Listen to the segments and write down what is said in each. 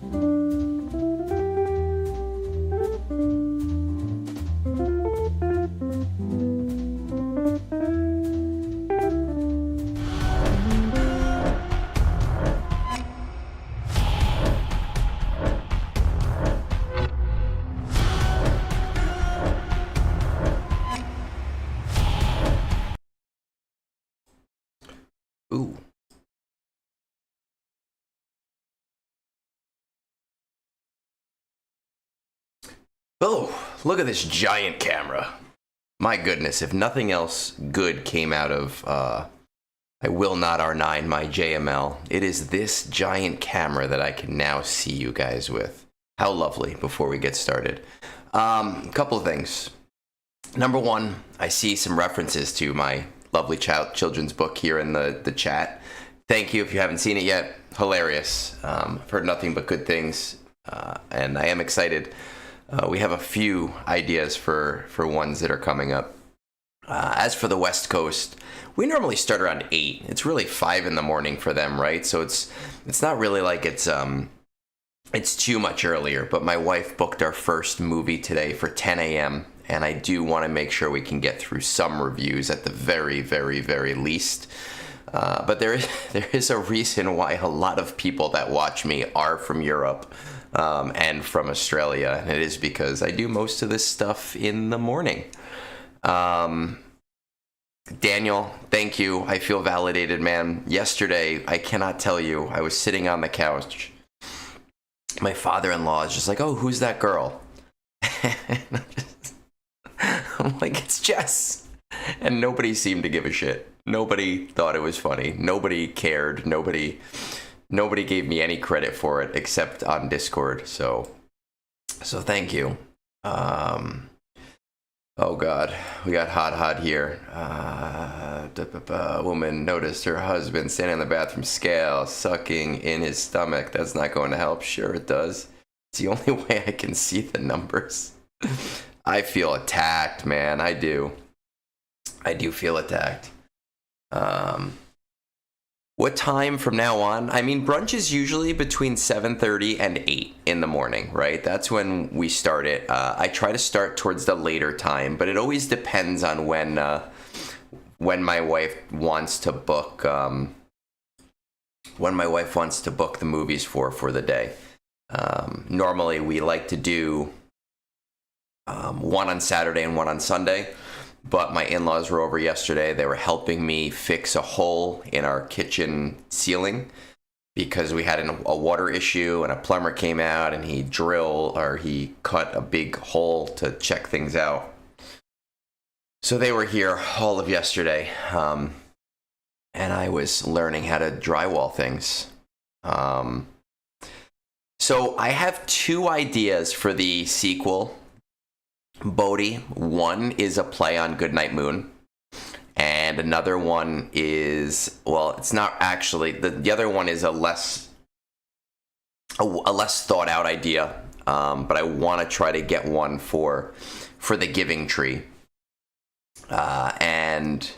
Ooh. Oh, look at this giant camera. My goodness, if nothing else good came out of I will not R9 my JML, it is this giant camera that I can now see you guys with. How lovely. Before we get started, a couple of things. Number one, I see some references to my lovely children's book here in the chat. Thank you if you haven't seen it yet. Hilarious. I've heard nothing but good things, and I am excited. We have a few ideas for ones that are coming up. As for the West Coast, we normally start around 8. It's really 5 in the morning for them, right? So it's not really like it's too much earlier. But my wife booked our first movie today for 10 a.m. and I do want to make sure we can get through some reviews at the very, very, very least. But there is a reason why a lot of people that watch me are from Europe and from Australia, and it is because I do most of this stuff in the morning. Daniel, thank you. I feel validated, man. Yesterday, I cannot tell you, I was sitting on the couch. My father-in-law is just like, oh, who's that girl? And I'm like, it's Jess. And nobody seemed to give a shit. Nobody thought it was funny. Nobody cared. Nobody gave me any credit for it except on Discord. So thank you. Oh God, we got hot here. A woman noticed her husband standing on the bathroom scale, sucking in his stomach. That's not going to help. Sure it does. It's the only way I can see the numbers. I feel attacked, man. I do feel attacked. What time from now on? I mean, brunch is usually between 7:30 and 8 in the morning, right? That's when we start it. I try to start towards the later time, but it always depends on when my wife wants to book the movies for the day. Normally, we like to do one on Saturday and one on Sunday. But my in-laws were over yesterday. They were helping me fix a hole in our kitchen ceiling because we had a water issue, and a plumber came out and he cut a big hole to check things out. So they were here all of yesterday, and I was learning how to drywall things. So I have 2 ideas for the sequel. Bodhi. One is a play on Goodnight Moon, and another one is, well, it's not actually, the other one is a less thought out idea, but I want to try to get one for the Giving Tree. And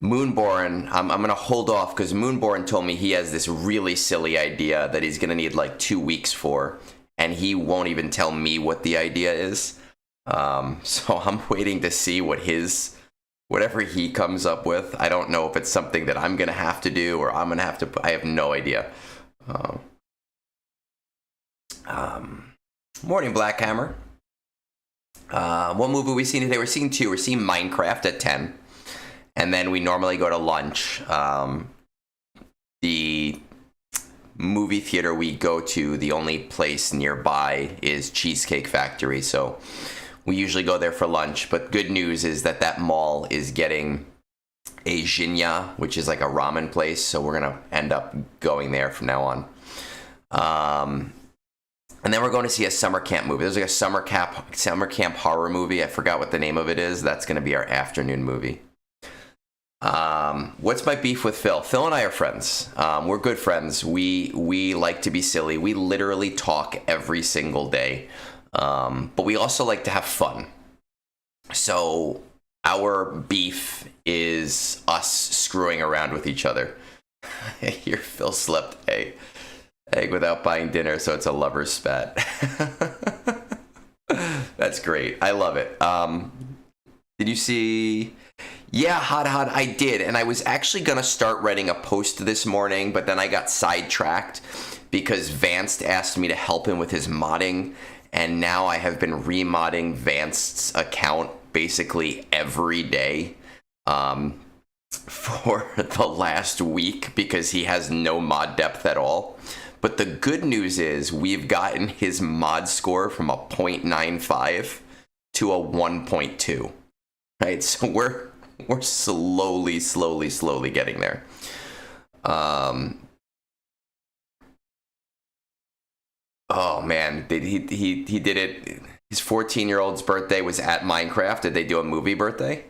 Moonborn, I'm going to hold off because Moonborn told me he has this really silly idea that he's going to need like 2 weeks for, and he won't even tell me what the idea is. So I'm waiting to see whatever he comes up with. I don't know if it's something that I'm going to have to do or I'm going to have to, I have no idea. Morning, Blackhammer. What movie are we seeing today? We're seeing 2. We're seeing Minecraft at 10. And then we normally go to lunch. The movie theater we go to, the only place nearby is Cheesecake Factory. So we usually go there for lunch, but good news is that mall is getting a Jinya, which is like a ramen place, so we're going to end up going there from now on. And then we're going to see a summer camp movie. There's like a summer camp horror movie. I forgot what the name of it is. That's going to be our afternoon movie. What's my beef with Phil? Phil and I are friends. We're good friends. We like to be silly. We literally talk every single day. But we also like to have fun. So our beef is us screwing around with each other. Your Phil slept, hey. Egg without buying dinner, so it's a lover's spat. That's great. I love it. Did you see? Yeah, hot. I did. And I was actually going to start writing a post this morning, but then I got sidetracked because Vance asked me to help him with his modding. And now I have been remodding Vance's account basically every day for the last week because he has no mod depth at all. But the good news is we've gotten his mod score from a 0.95 to a 1.2. Right? So we're slowly getting there. Oh man, he did it. His 14-year-old's birthday was at Minecraft. Did they do a movie birthday?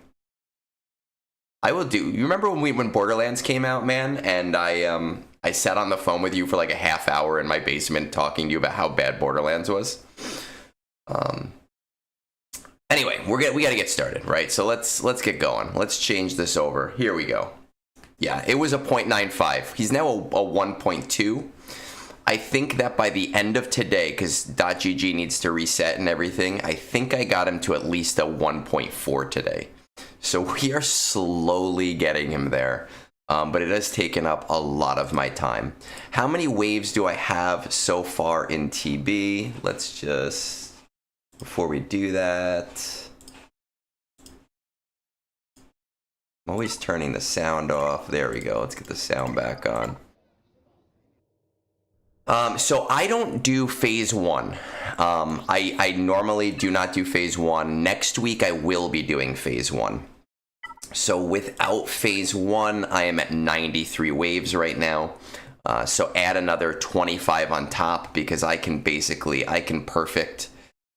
I will do. You remember when Borderlands came out, man? And I sat on the phone with you for like a half hour in my basement talking to you about how bad Borderlands was. Anyway, we got to get started, right? So let's get going. Let's change this over. Here we go. Yeah, it was a 0.95. He's now a 1.2. I think that by the end of today, because .gg needs to reset and everything, I think I got him to at least a 1.4 today. So we are slowly getting him there. But it has taken up a lot of my time. How many waves do I have so far in TB? Let's just, before we do that, I'm always turning the sound off. There we go. Let's get the sound back on. So I don't do phase one. I normally do not do phase one. Next week I will be doing phase one. So without phase one, I am at 93 waves right now. So add another 25 on top because I can perfect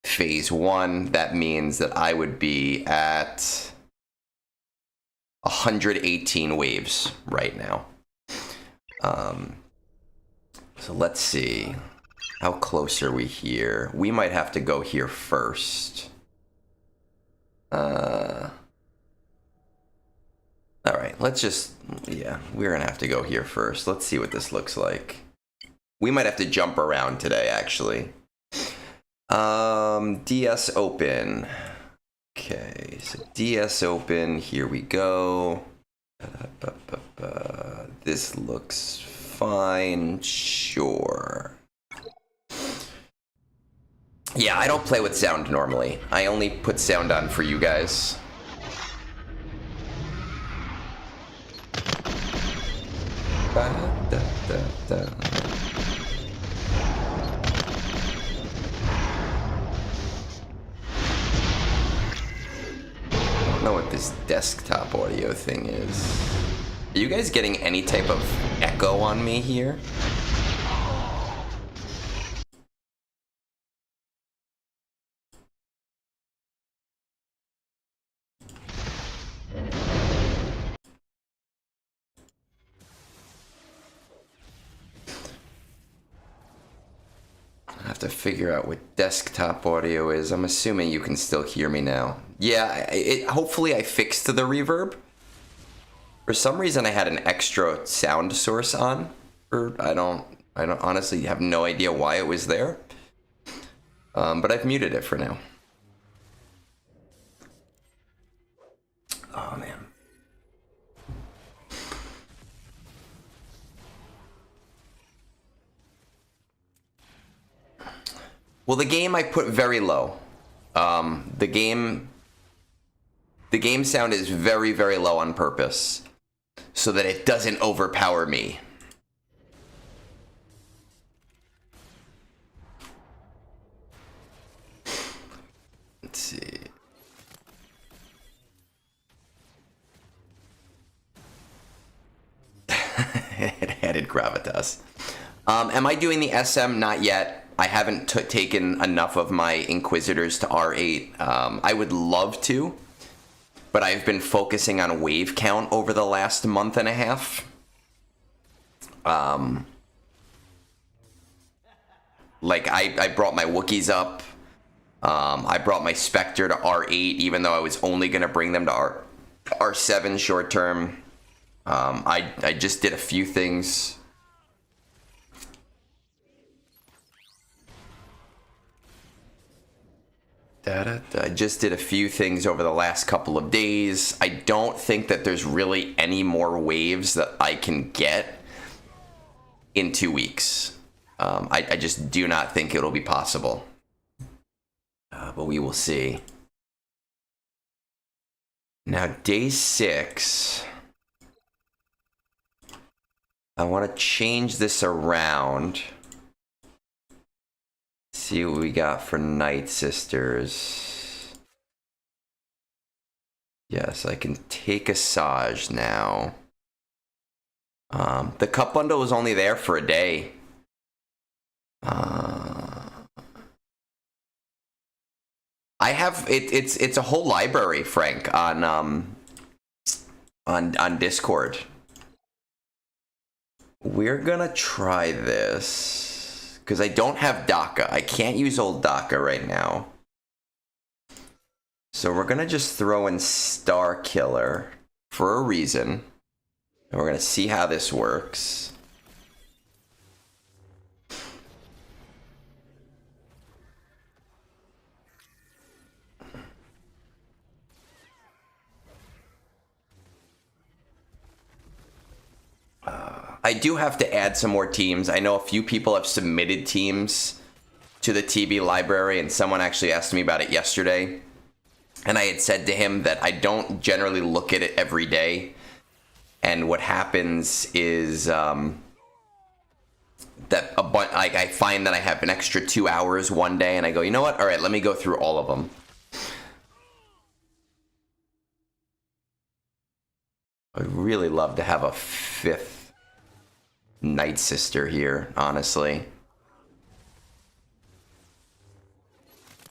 phase one. That means that I would be at 118 waves right now. So let's see. How close are we here? We might have to go here first. All right, let's just, yeah, we're gonna have to go here first. Let's see what this looks like. We might have to jump around today, actually. DS open. Okay, so DS open, here we go. This looks fine, sure. Yeah, I don't play with sound normally. I only put sound on for you guys. I don't know what this desktop audio thing is. Are you guys getting any type of echo on me here? I have to figure out what desktop audio is. I'm assuming you can still hear me now. Yeah, hopefully I fixed the reverb. For some reason I had an extra sound source on, or I don't honestly have no idea why it was there. But I've muted it for now. Oh man. Well, the game I put very low. The game sound is very, very low on purpose, so that it doesn't overpower me. Let's see. It added gravitas. Am I doing the SM? Not yet. I haven't taken enough of my Inquisitors to R8. I would love to, but I've been focusing on wave count over the last month and a half. Like, I brought my Wookiees up. I brought my Spectre to R8, even though I was only going to bring them to R7 short term. I just did a few things. I just did a few things over the last couple of days. I don't think that there's really any more waves that I can get in 2 weeks. I just do not think it'll be possible. But we will see. Now, day 6. I want to change this around. See what we got for Night Sisters. Yes, I can take Asajj now. The cup bundle was only there for a day. I have it's a whole library, Frank, on Discord. We're gonna try this because I don't have DACA. I can't use old DACA right now. So we're gonna just throw in Star Killer for a reason. And we're gonna see how this works. I do have to add some more teams. I know a few people have submitted teams to the TB library, and someone actually asked me about it yesterday. And I had said to him that I don't generally look at it every day. And what happens is that I find that I have an extra 2 hours one day, and I go, you know what? All right, let me go through all of them. I'd really love to have a 5th Night Sister here, honestly.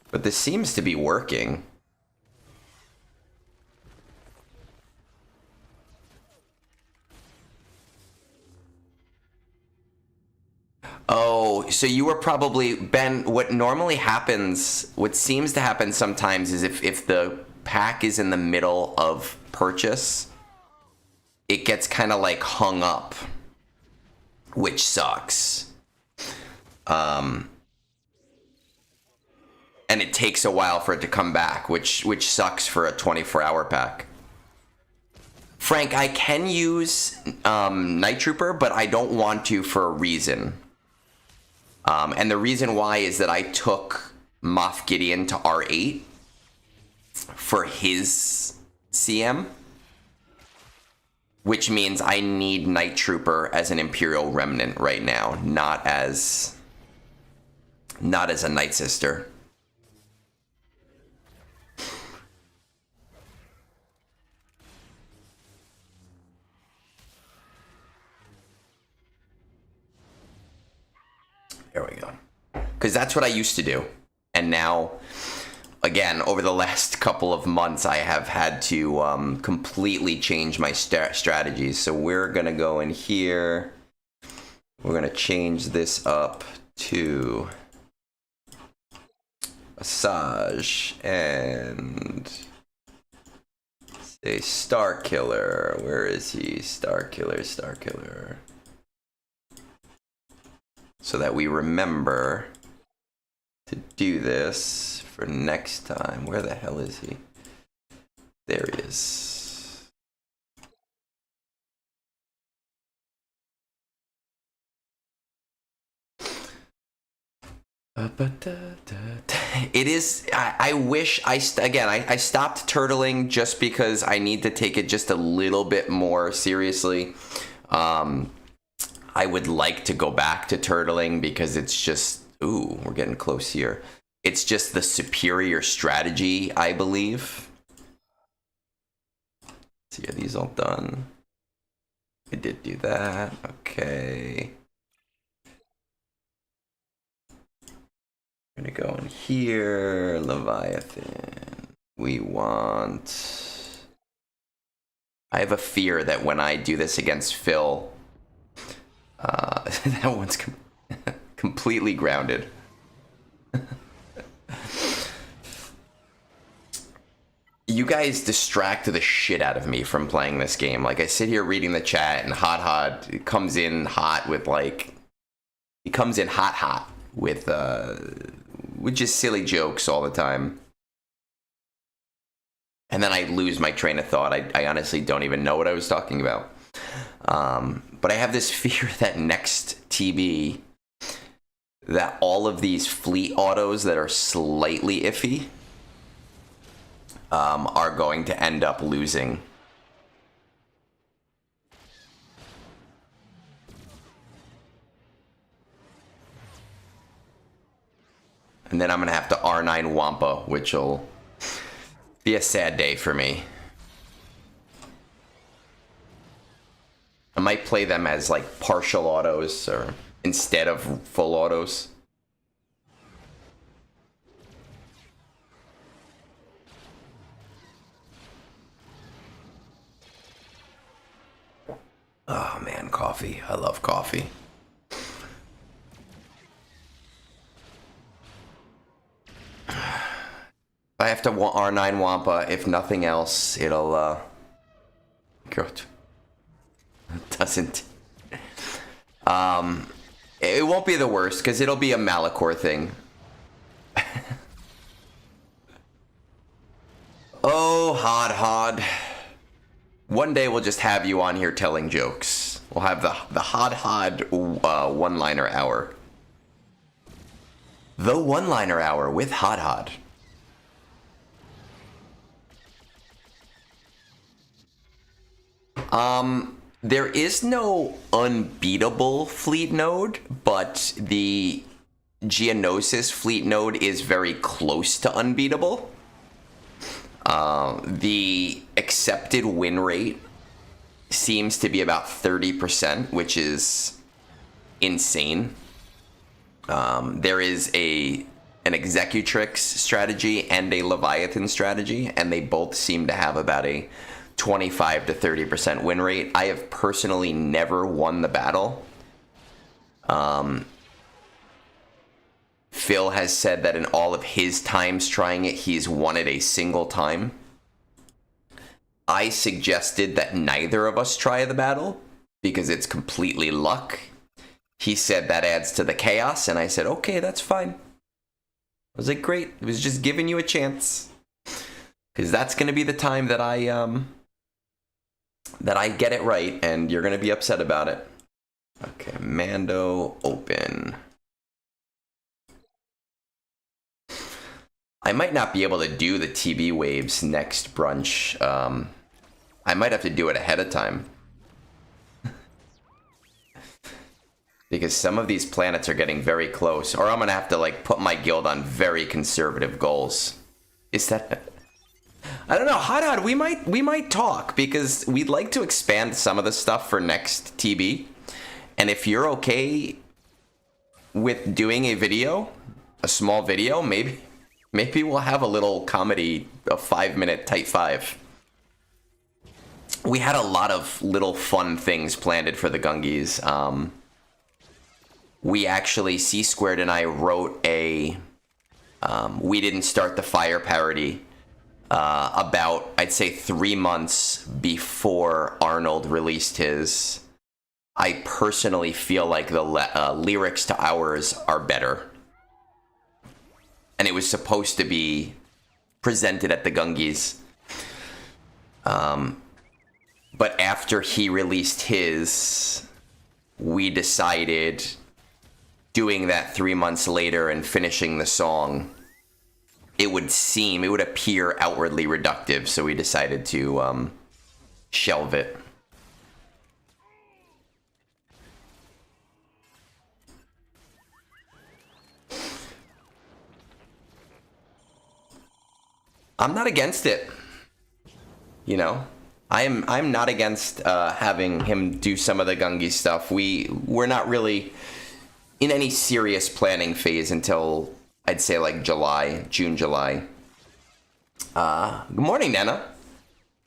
But this seems to be working. Oh, so you were probably, Ben, what normally happens, what seems to happen sometimes is if the pack is in the middle of purchase, it gets kind of like hung up, which sucks. And it takes a while for it to come back, which sucks for a 24-hour pack. Frank, I can use Night Trooper, but I don't want to for a reason. And the reason why is that I took Moff Gideon to R8 for his CM, which means I need Night Trooper as an Imperial Remnant right now, not as a Night Sister. There we go. Because that's what I used to do. And now, again, over the last couple of months, I have had to completely change my strategies. So we're going to go in here. We're going to change this up to Asajj and say Star Killer. Where is he? Star Killer, Star Killer. So that we remember to do this for next time. Where the hell is he? There he is. It is, I wish I stopped turtling just because I need to take it just a little bit more seriously. I would like to go back to turtling because it's just, ooh, we're getting close here. It's just the superior strategy, I believe. See, are these all done? I did do that. Okay. I'm gonna go in here, Leviathan. We want... I have a fear that when I do this against Phil, that one's completely grounded. You guys distract the shit out of me from playing this game. Like, I sit here reading the chat, and Hot comes in hot with, like... He comes in hot with just silly jokes all the time. and then I lose my train of thought. I honestly don't even know what I was talking about. But I have this fear that next TB, that all of these fleet autos that are slightly iffy are going to end up losing. And then I'm going to have to R9 Wampa, which will be a sad day for me. I might play them as like partial autos or instead of full autos. Oh man, coffee. I love coffee. I have to R9 Wampa. If nothing else, it'll good. It doesn't. It won't be the worst because it'll be a Malachor thing. Oh, Hod. One day we'll just have you on here telling jokes. We'll have the Hod one-liner hour. The one-liner hour with Hod. There is no unbeatable fleet node, but the Geonosis fleet node is very close to unbeatable. The accepted win rate seems to be about 30%, which is insane. There is an Executrix strategy and a Leviathan strategy, and they both seem to have about a 25 to 30% win rate. I have personally never won the battle. Phil has said that in all of his times trying it, he's won it a single time. I suggested that neither of us try the battle because it's completely luck. He said that adds to the chaos, and I said, okay, that's fine. I was like, great. It was just giving you a chance. Because that's going to be the time that I get it right, and you're going to be upset about it. Okay, Mando, open. I might not be able to do the TB waves next brunch. I might have to do it ahead of time. Because some of these planets are getting very close. Or I'm going to have to like put my guild on very conservative goals. Is that... I don't know, Hot, we might talk, because we'd like to expand some of the stuff for next TB. And if you're okay with doing a video, a small video, maybe we'll have a little comedy, a 5-minute Type 5. We had a lot of little fun things planned for the Gungies. We actually, C-Squared and I wrote a We Didn't Start the Fire parody about, I'd say, 3 months before Arnold released his. I personally feel like the lyrics to ours are better. And it was supposed to be presented at the Gungies. But after he released his, we decided doing that 3 months later and finishing the song, it would appear outwardly reductive, so we decided to shelve it. I'm not against it. You know, I'm not against having him do some of the Gungi stuff. We're not really in any serious planning phase until I'd say like June, July. Good morning, Nana.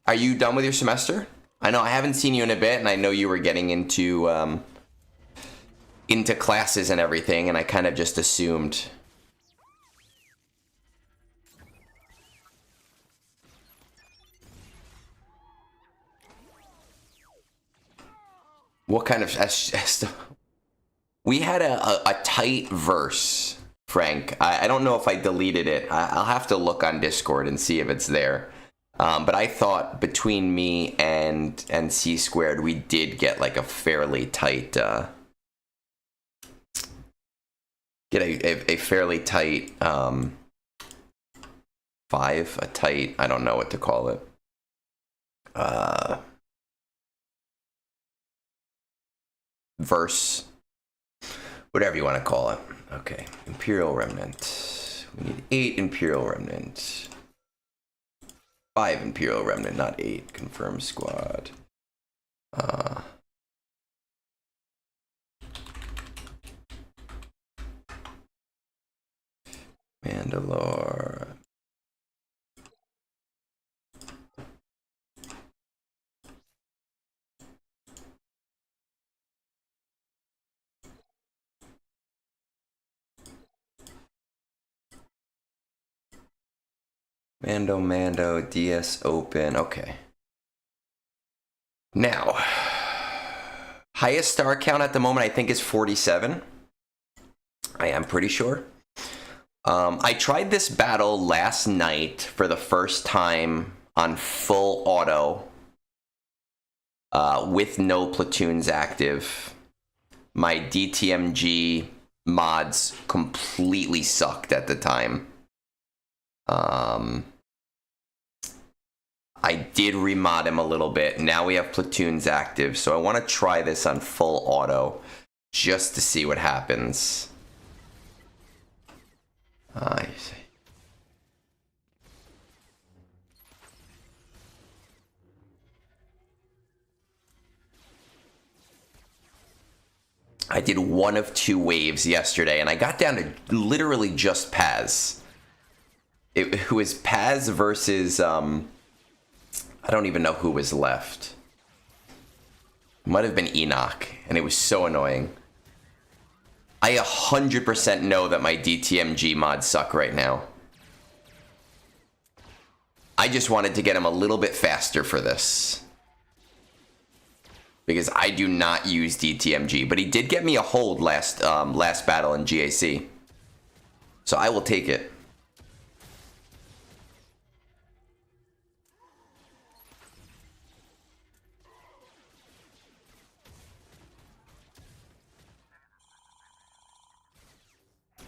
Are you done with your semester? I know I haven't seen you in a bit, and I know you were getting into classes and everything, and I kind of just assumed. What kind of... We had a tight verse, Frank. I don't know if I deleted it. I'll have to look on Discord and see if it's there. But I thought between me and C squared, we did get like a fairly tight, get a fairly tight 5, a tight, I don't know what to call it. Verse, whatever you want to call it. Okay, Imperial Remnant. We need 8 Imperial Remnant. 5 Imperial Remnant, not 8. Confirm squad. Mandalore. Mando, DS open. Okay. Now, highest star count at the moment I think is 47. I am pretty sure. I tried this battle last night for the first time on full auto with no platoons active. My DTMG mods completely sucked at the time. I did remod him a little bit. Now we have platoons active, so I want to try this on full auto just to see what happens. I see. I did one of 2 waves yesterday, and I got down to literally just Paz. It was Paz versus, I don't even know who was left. Might have been Enoch, and it was so annoying. I 100% know that my DTMG mods suck right now. I just wanted to get him a little bit faster for this. Because I do not use DTMG, but he did get me a hold last battle in GAC. So I will take it.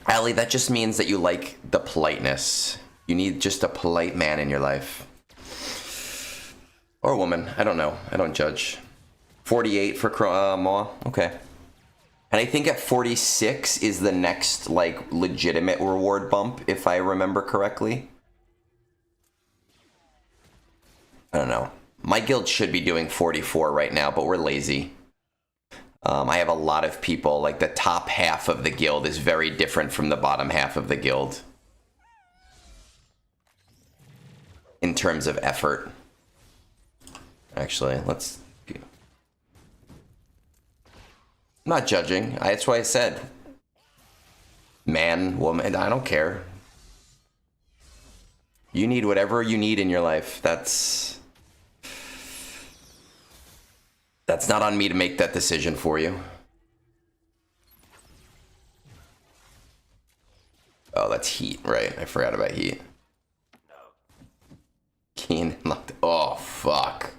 Allie, that just means that you like the politeness. You need just a polite man in your life. Or woman, I don't know. I don't judge. 48 for Maw, okay. And I think at 46 is the next, like, legitimate reward bump, if I remember correctly. I don't know. My guild should be doing 44 right now, but we're lazy. I have a lot of people, like the top half of the guild is very different from the bottom half of the guild. In terms of effort. Actually, let's... I'm not judging. That's why I said. Man, woman, I don't care. You need whatever you need in your life. That's not on me to make that decision for you. Oh, that's heat, right? I forgot about heat. Keen locked. Oh, fuck.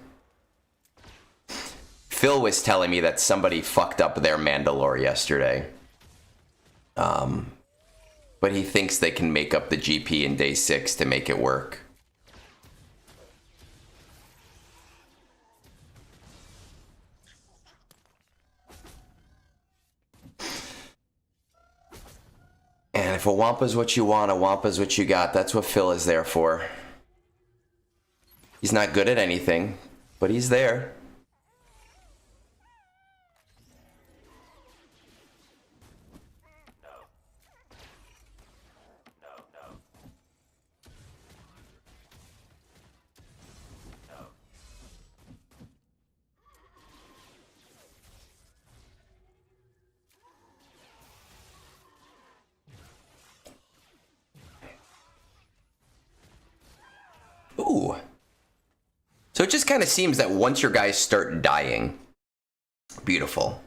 Phil was telling me that somebody fucked up their Mandalore yesterday. But he thinks they can make up the GP in day 6 to make it work. And if a Wampa's what you want, a Wampa's what you got. That's what Phil is there for. He's not good at anything, but he's there. Ooh. So it just kind of seems that once your guys start dying, beautiful.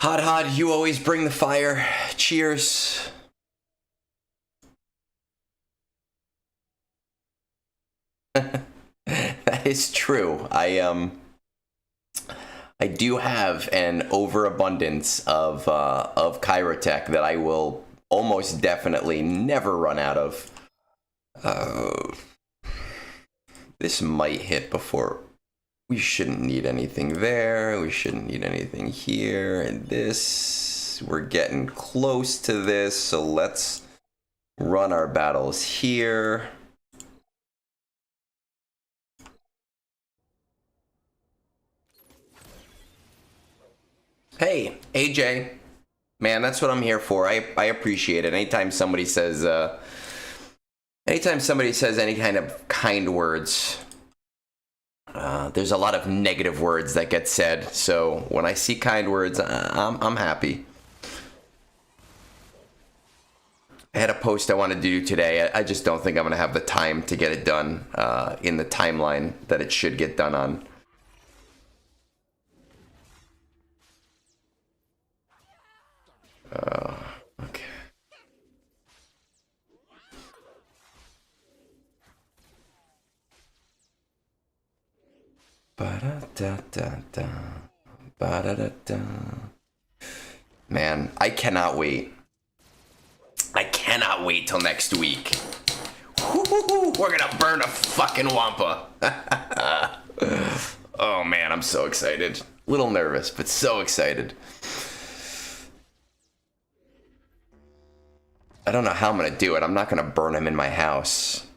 Hot, you always bring the fire. Cheers. That is true. I do have an overabundance of Chirotech that I will almost definitely never run out of. This might hit before. We shouldn't need anything there. We shouldn't need anything here. And this, we're getting close to this. So let's run our battles here. Hey, AJ. Man, that's what I'm here for. I appreciate it. Anytime somebody says any kind of kind words, there's a lot of negative words that get said. So when I see kind words, I'm happy. I had a post I wanted to do today. I just don't think I'm going to have the time to get it done in the timeline that it should get done on. Okay. Ba-da-da-da-da. Ba-da-da-da. Man, I cannot wait. I cannot wait till next week. Woo-hoo-hoo, we're gonna burn a fucking Wampa. Oh man, I'm so excited. A little nervous, but so excited. I don't know how I'm gonna do it. I'm not gonna burn him in my house.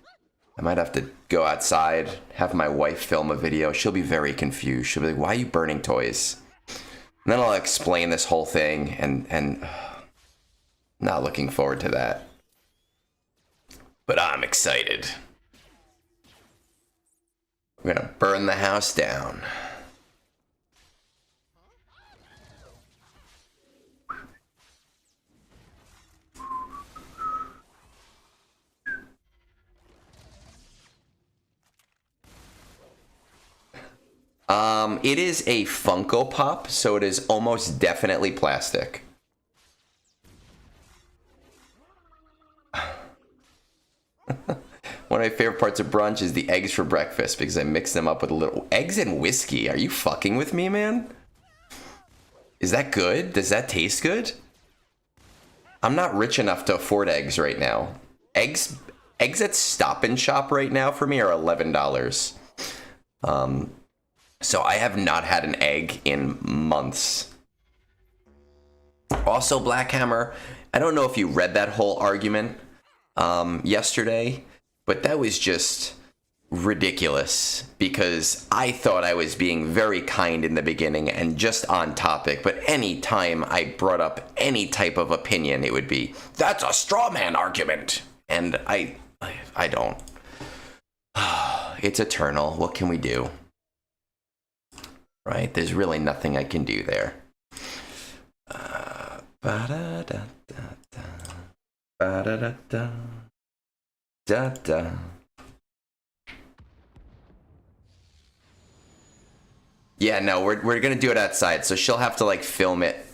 I might have to go outside, have my wife film a video. She'll be very confused. She'll be like, why are you burning toys? And then I'll explain this whole thing, and not looking forward to that. But I'm excited. We're gonna burn the house down. It is a Funko Pop, so it is almost definitely plastic. One of my favorite parts of brunch is the eggs for breakfast because I mix them up with a little eggs and whiskey. Are you fucking with me, man? Is that good? Does that taste good? I'm not rich enough to afford eggs right now. Eggs at Stop and Shop right now for me are $11. So I have not had an egg in months. Also, Blackhammer, I don't know if you read that whole argument yesterday, but that was just ridiculous because I thought I was being very kind in the beginning and just on topic, but any time I brought up any type of opinion, it would be, that's a straw man argument. And I don't. It's eternal. What can we do? Right? There's really nothing I can do there. Ba-da-da-da-da. Ba-da-da-da. Da-da. Yeah, no, we're gonna do it outside, so she'll have to, like, film it.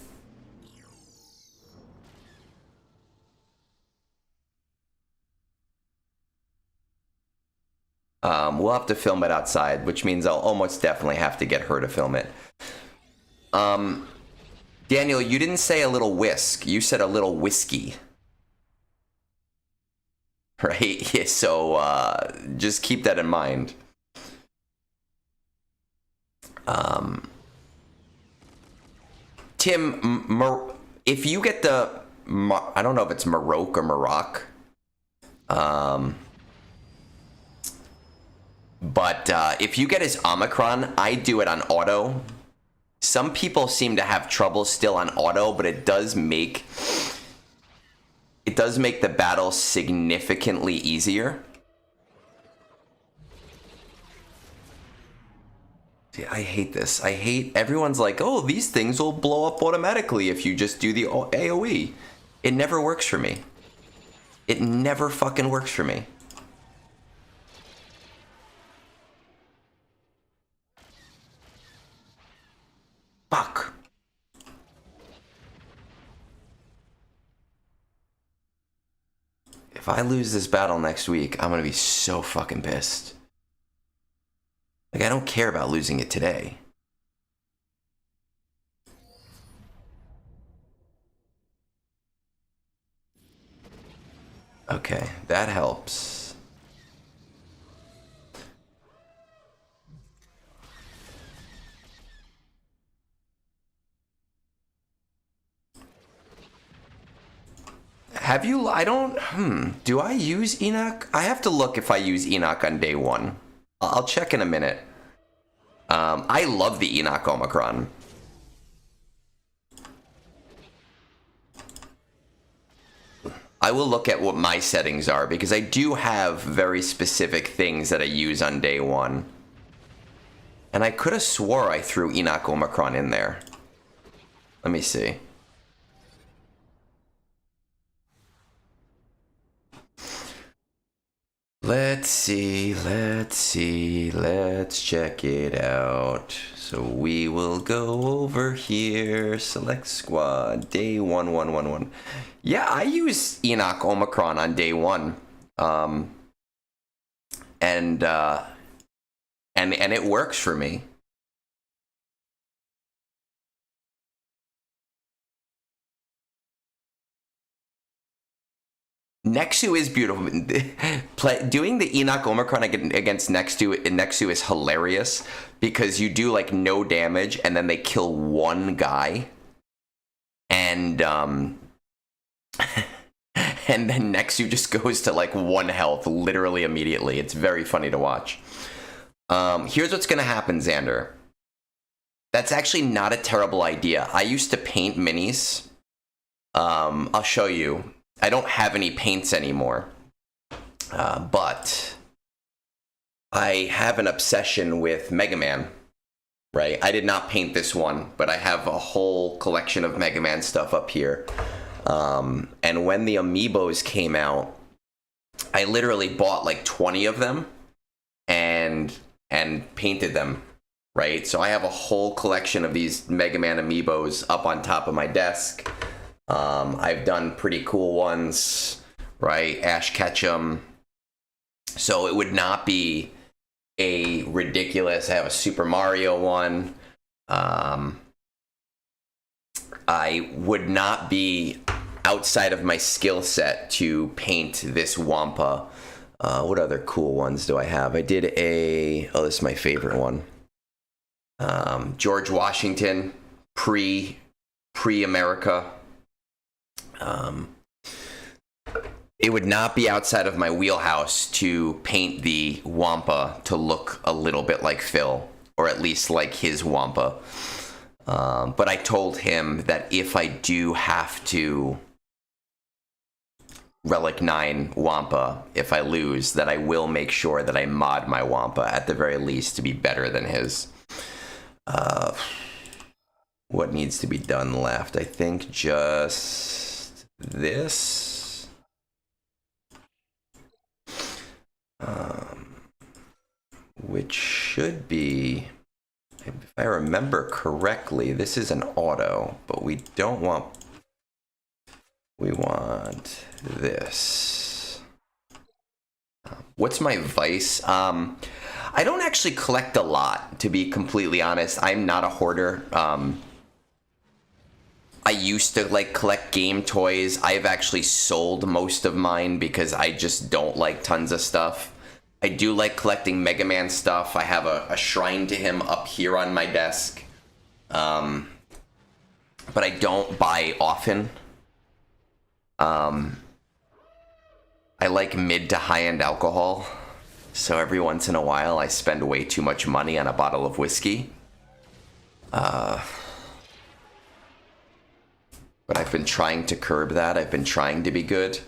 We'll have to film it outside, which means I'll almost definitely have to get her to film it. Daniel, you didn't say a little whisk. You said a little whiskey. Right? Yeah, so just keep that in mind. Tim, if you get the... I don't know if it's Maroc or Maroc. But if you get his Omicron, I do it on auto. Some people seem to have trouble still on auto, but it does make the battle significantly easier. See, I hate this. I hate everyone's like, oh, these things will blow up automatically if you just do the AoE. It never works for me. It never fucking works for me. Fuck. If I lose this battle next week, I'm gonna be so fucking pissed. Like, I don't care about losing it today. Okay, that helps. Have you, I don't, do I use Enoch? I have to look if I use Enoch on day one. I'll check in a minute. I love the Enoch Omicron. I will look at what my settings are, because I do have very specific things that I use on day one. And I could have swore I threw Enoch Omicron in there. Let me see. Let's see, let's check it out. So we will go over here, select squad, day 1111. Yeah, I use Enoch Omicron on day one. And it works for me. Nexu is beautiful. Doing the Enoch Omicron against Nexu is hilarious, because you do like no damage and then they kill one guy, and and then Nexu just goes to like 1 health literally immediately. It's very funny to watch. Here's what's gonna happen, Xander. That's actually not a terrible idea. I used to paint minis. I'll show you. I don't have any paints anymore, but I have an obsession with Mega Man, right? I did not paint this one, but I have a whole collection of Mega Man stuff up here. And when the Amiibos came out, I literally bought like 20 of them and painted them, right? So I have a whole collection of these Mega Man Amiibos up on top of my desk. I've done pretty cool ones, right? Ash Ketchum. So it would not be a ridiculous. I have a Super Mario one. I would not be outside of my skill set to paint this Wampa. What other cool ones do I have? I did oh, this is my favorite one. George Washington, pre-America. It would not be outside of my wheelhouse to paint the Wampa to look a little bit like Phil, or at least like his Wampa. But I told him that if I do have to Relic 9 Wampa, if I lose, that I will make sure that I mod my Wampa at the very least to be better than his. What needs to be done left? I think just this. Which should be, if I remember correctly, this is an auto, but we don't want, we want this. What's my vice? I don't actually collect a lot, to be completely honest. I'm not a hoarder. I used to like collect game toys. I've actually sold most of mine because I just don't like tons of stuff. I do like collecting Mega Man stuff. I have a shrine to him up here on my desk. But I don't buy often. I like mid to high-end alcohol. So every once in a while I spend way too much money on a bottle of whiskey. But I've been trying to curb that. I've been trying to be good.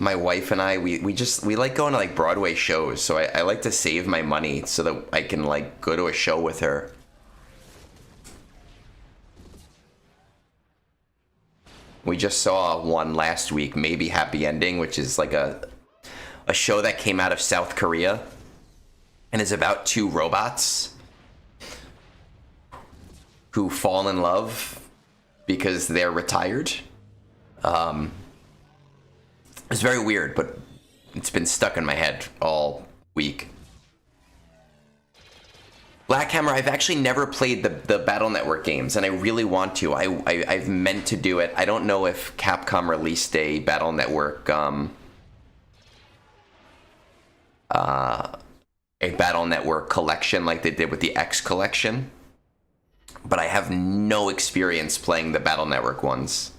My wife and I, we like going to like Broadway shows, so I like to save my money so that I can like go to a show with her. We just saw one last week, Maybe Happy Ending, which is like a show that came out of South Korea and is about two robots who fall in love because they're retired. It's very weird, but it's been stuck in my head all week. Blackhammer, I've actually never played the Battle Network games, and I really want to. I've meant to do it. I don't know if Capcom released a Battle Network, collection like they did with the X collection, but I have no experience playing the Battle Network ones.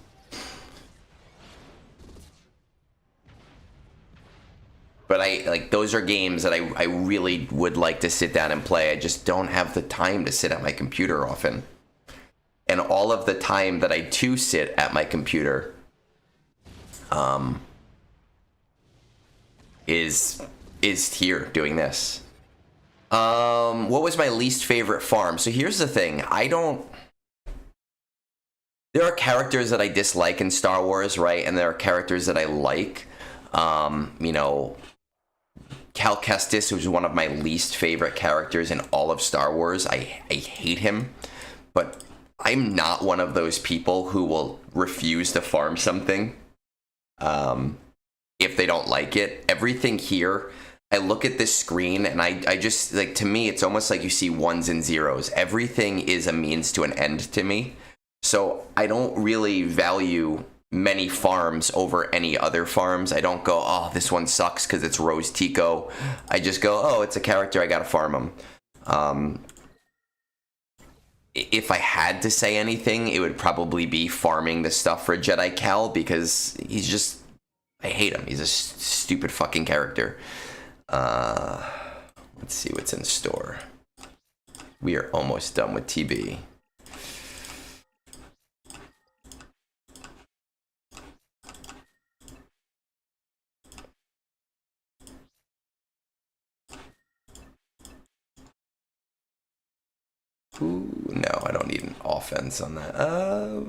But those are games that I really would like to sit down and play. I just don't have the time to sit at my computer often. And all of the time that I do sit at my computer is here doing this. What was my least favorite farm? So here's the thing. There are characters that I dislike in Star Wars, right? And there are characters that I like. You know, Cal Kestis was one of my least favorite characters in all of Star Wars. I hate him, but I'm not one of those people who will refuse to farm something if they don't like it. Everything here, I look at this screen and I just, like, to me, it's almost like you see ones and zeros. Everything is a means to an end to me. So I don't really value many farms over any other farms. I don't go, oh, this one sucks because it's Rose Tico. I just go, oh, it's a character, I gotta farm him. If I had to say anything, it would probably be farming the stuff for Jedi Cal, because he's just, I hate him. He's a stupid fucking character. Let's see what's in store. We are almost done with TB. Ooh, no, I don't need an offense on that.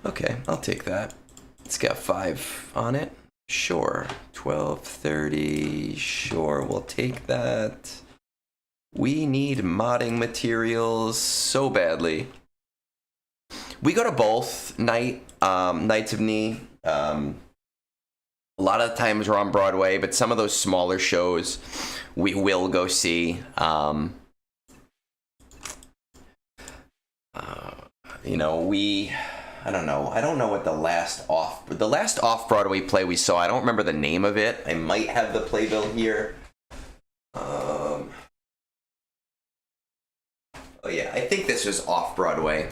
Okay, I'll take that. It's got 5 on it. Sure. 1230. Sure, we'll take that. We need modding materials so badly. We go to both Knights of Ni. A lot of the times we're on Broadway, but some of those smaller shows we will go see. You know, I don't know what the last off-Broadway play we saw. I don't remember the name of it. I might have the playbill here. Oh yeah, I think this was off-Broadway.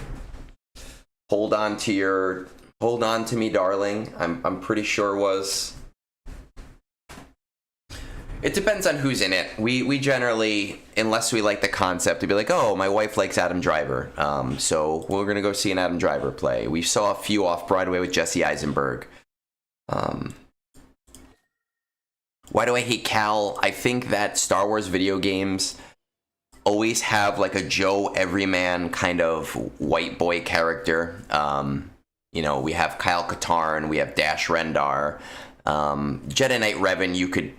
Hold on to me, darling. I'm pretty sure it was. It depends on who's in it. We generally, unless we like the concept, to be like, oh, my wife likes Adam Driver, so we're gonna go see an Adam Driver play. We saw a few off Broadway with Jesse Eisenberg. Why do I hate Cal? I think that Star Wars video games always have like a Joe Everyman kind of white boy character. You know, we have Kyle Katarn, we have Dash Rendar, Jedi Knight Revan. You could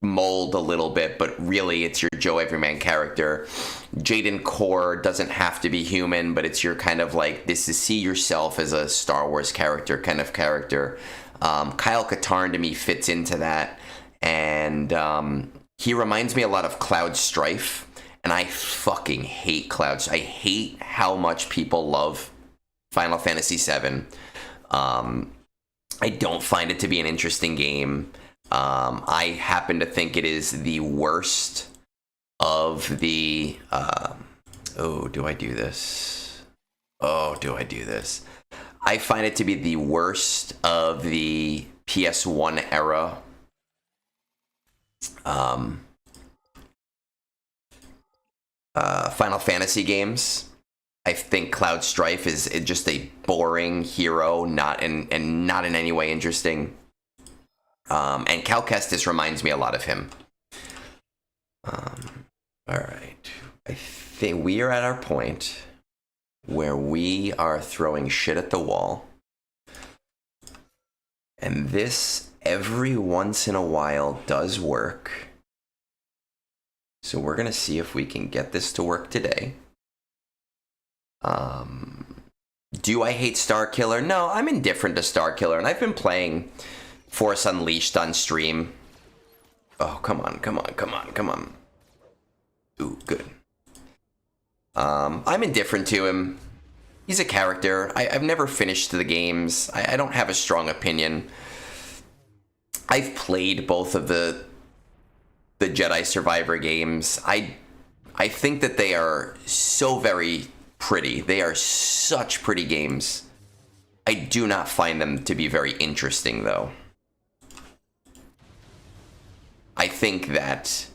mold a little bit, but really it's your Joe Everyman character. Jaden Core doesn't have to be human, but it's your kind of like, this is, see yourself as a Star Wars character kind of character. Kyle Katarn to me fits into that, and he reminds me a lot of Cloud Strife, and I fucking hate Cloud. I hate how much people love Final Fantasy VII. I don't find it to be an interesting game. I happen to think it is the worst of the, do I do this? I find it to be the worst of the PS1 era. Final Fantasy games. I think Cloud Strife is just a boring hero, not in any way interesting. And Cal Kestis reminds me a lot of him. All right. I think we are at our point where we are throwing shit at the wall. And this, every once in a while, does work. So we're going to see if we can get this to work today. Do I hate Starkiller? No, I'm indifferent to Starkiller, and I've been playing Force Unleashed on stream. Oh, come on, come on, come on, come on. Ooh, good. I'm indifferent to him. He's a character. I've never finished the games. I don't have a strong opinion. I've played both of the Jedi Survivor games. I think that they are so very pretty. They are such pretty games. I do not find them to be very interesting, though. I think that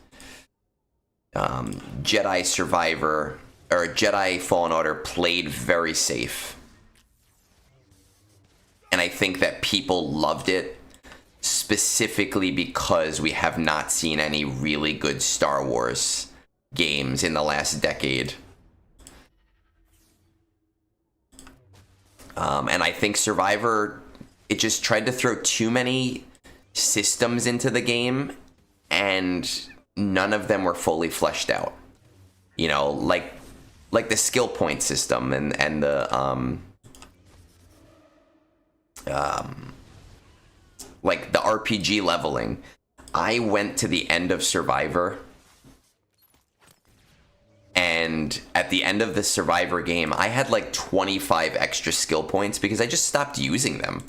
Jedi Survivor or Jedi Fallen Order played very safe. And I think that people loved it specifically because we have not seen any really good Star Wars games in the last decade. And I think Survivor, it just tried to throw too many systems into the game, and none of them were fully fleshed out. You know, like the skill point system and the like the RPG leveling. I went to the end of Survivor, and at the end of the Survivor game, I had like 25 extra skill points because I just stopped using them.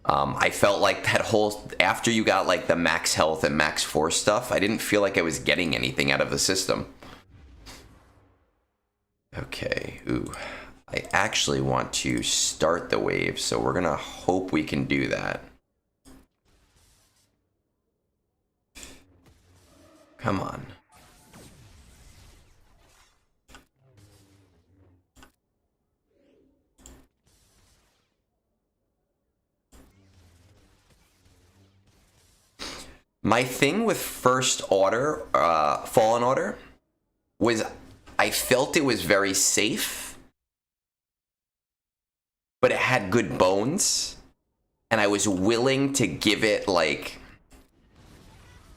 I felt like that whole, after you got like the max health and max force stuff, I didn't feel like I was getting anything out of the system. Okay, ooh. I actually want to start the wave, so we're gonna hope we can do that. Come on. My thing with First Order, Fallen Order, was I felt it was very safe, but it had good bones, and I was willing to give it, like,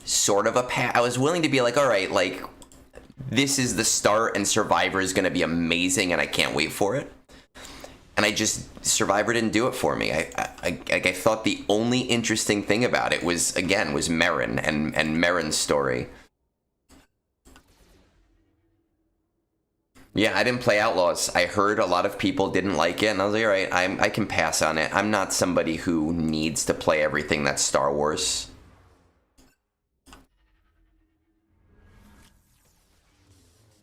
sort of a pass. I was willing to be like, all right, like, this is the start, and Survivor is going to be amazing, and I can't wait for it. And I just, Survivor didn't do it for me. I thought the only interesting thing about it was, again, was Merrin and Merrin's story. Yeah, I didn't play Outlaws. I heard a lot of people didn't like it, and I was like, all right, I can pass on it. I'm not somebody who needs to play everything that's Star Wars.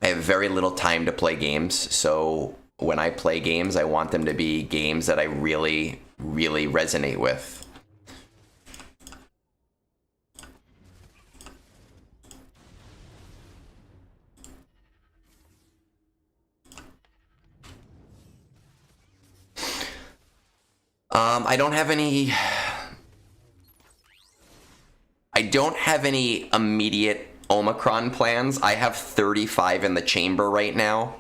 I have very little time to play games, so when I play games, I want them to be games that I really, really resonate with. I don't have any immediate Omicron plans. I have 35 in the chamber right now.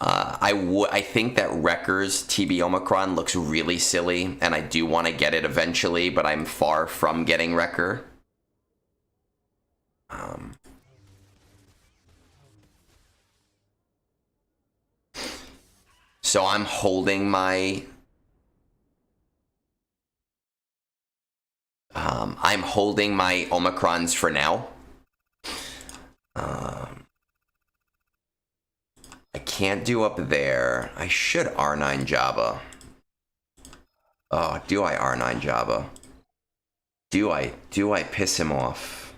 I think that Wrecker's TB Omicron looks really silly, and I do want to get it eventually, but I'm far from getting Wrecker. So I'm holding my... I'm holding my Omicrons for now. I can't do up there. I should R9 Jabba. Oh, do I R9 Jabba? Do I piss him off?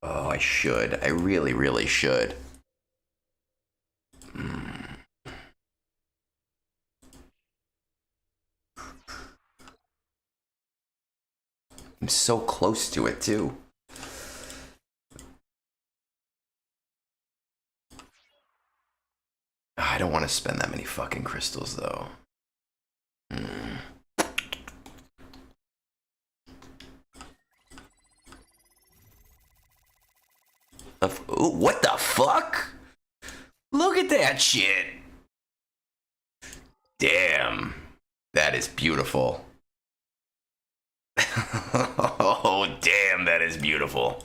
Oh, I should. I really, really should. I'm so close to it, too. I don't want to spend that many fucking crystals, though. Ooh, what the fuck? Look at that shit. Damn. That is beautiful. Oh, damn, that is beautiful.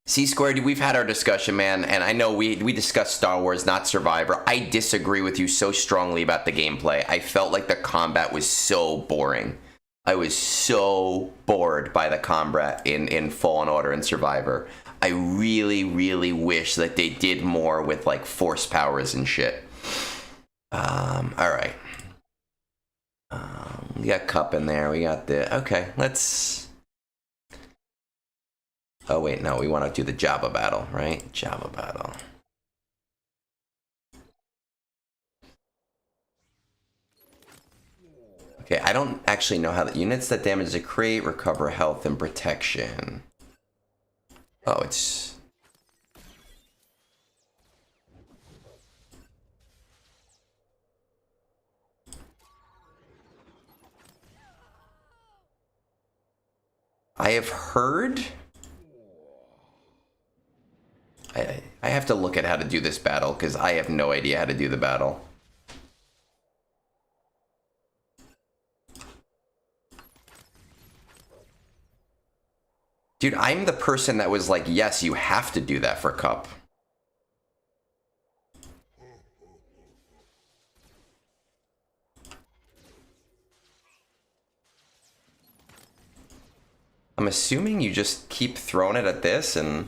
C Squared, we've had our discussion, man, and I know we discussed Star Wars, not Survivor. I disagree with you so strongly about the gameplay. I felt like the combat was so boring. I was so bored by the combat in Fallen Order and Survivor. I really, really wish that they did more with, like, force powers and shit. Alright. We got Cup in there, we got the... Okay, let's... Oh, wait, no, we want to do the Jabba battle, right? Jabba battle. Okay, I don't actually know how the units that damage the crate recover health and protection. Oh, it's... I have heard... I have to look at how to do this battle, because I have no idea how to do the battle. Dude, I'm the person that was like, yes, you have to do that for Cup. I'm assuming you just keep throwing it at this and...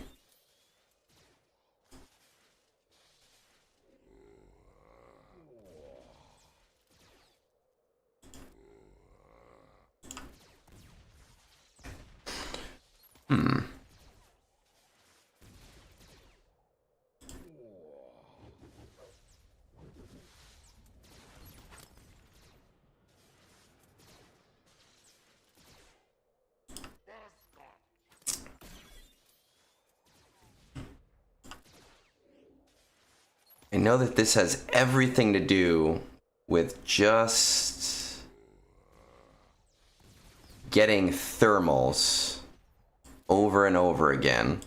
I know that this has everything to do with just getting thermals over and over again.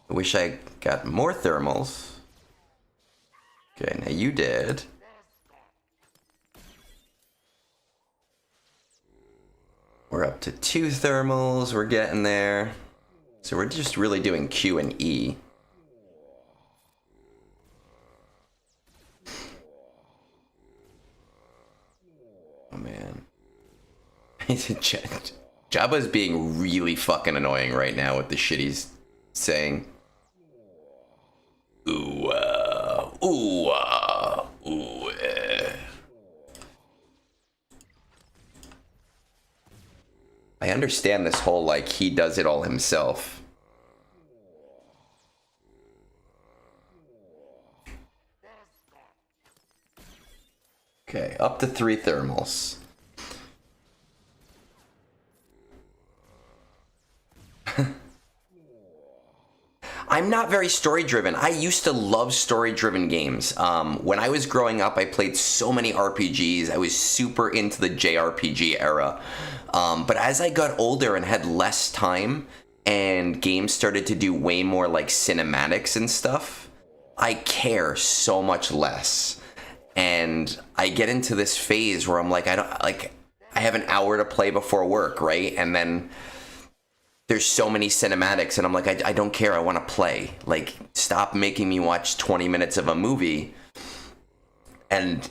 I wish I got more thermals. Okay, now you did. We're up to 2 thermals, we're getting there. So we're just really doing Q and E. Oh man. Jabba's being really fucking annoying right now with the shit he's saying. Ooh, ooh, ooh, I understand this whole, like, he does it all himself. Okay, up to 3 thermals. I'm not very story-driven. I used to love story-driven games. When I was growing up, I played so many RPGs. I was super into the JRPG era. But as I got older and had less time, and games started to do way more, like, cinematics and stuff, I care so much less. And I get into this phase where I'm like, I have an hour to play before work, right? And then there's so many cinematics, and I'm like, I don't care, I want to play. Like, stop making me watch 20 minutes of a movie. And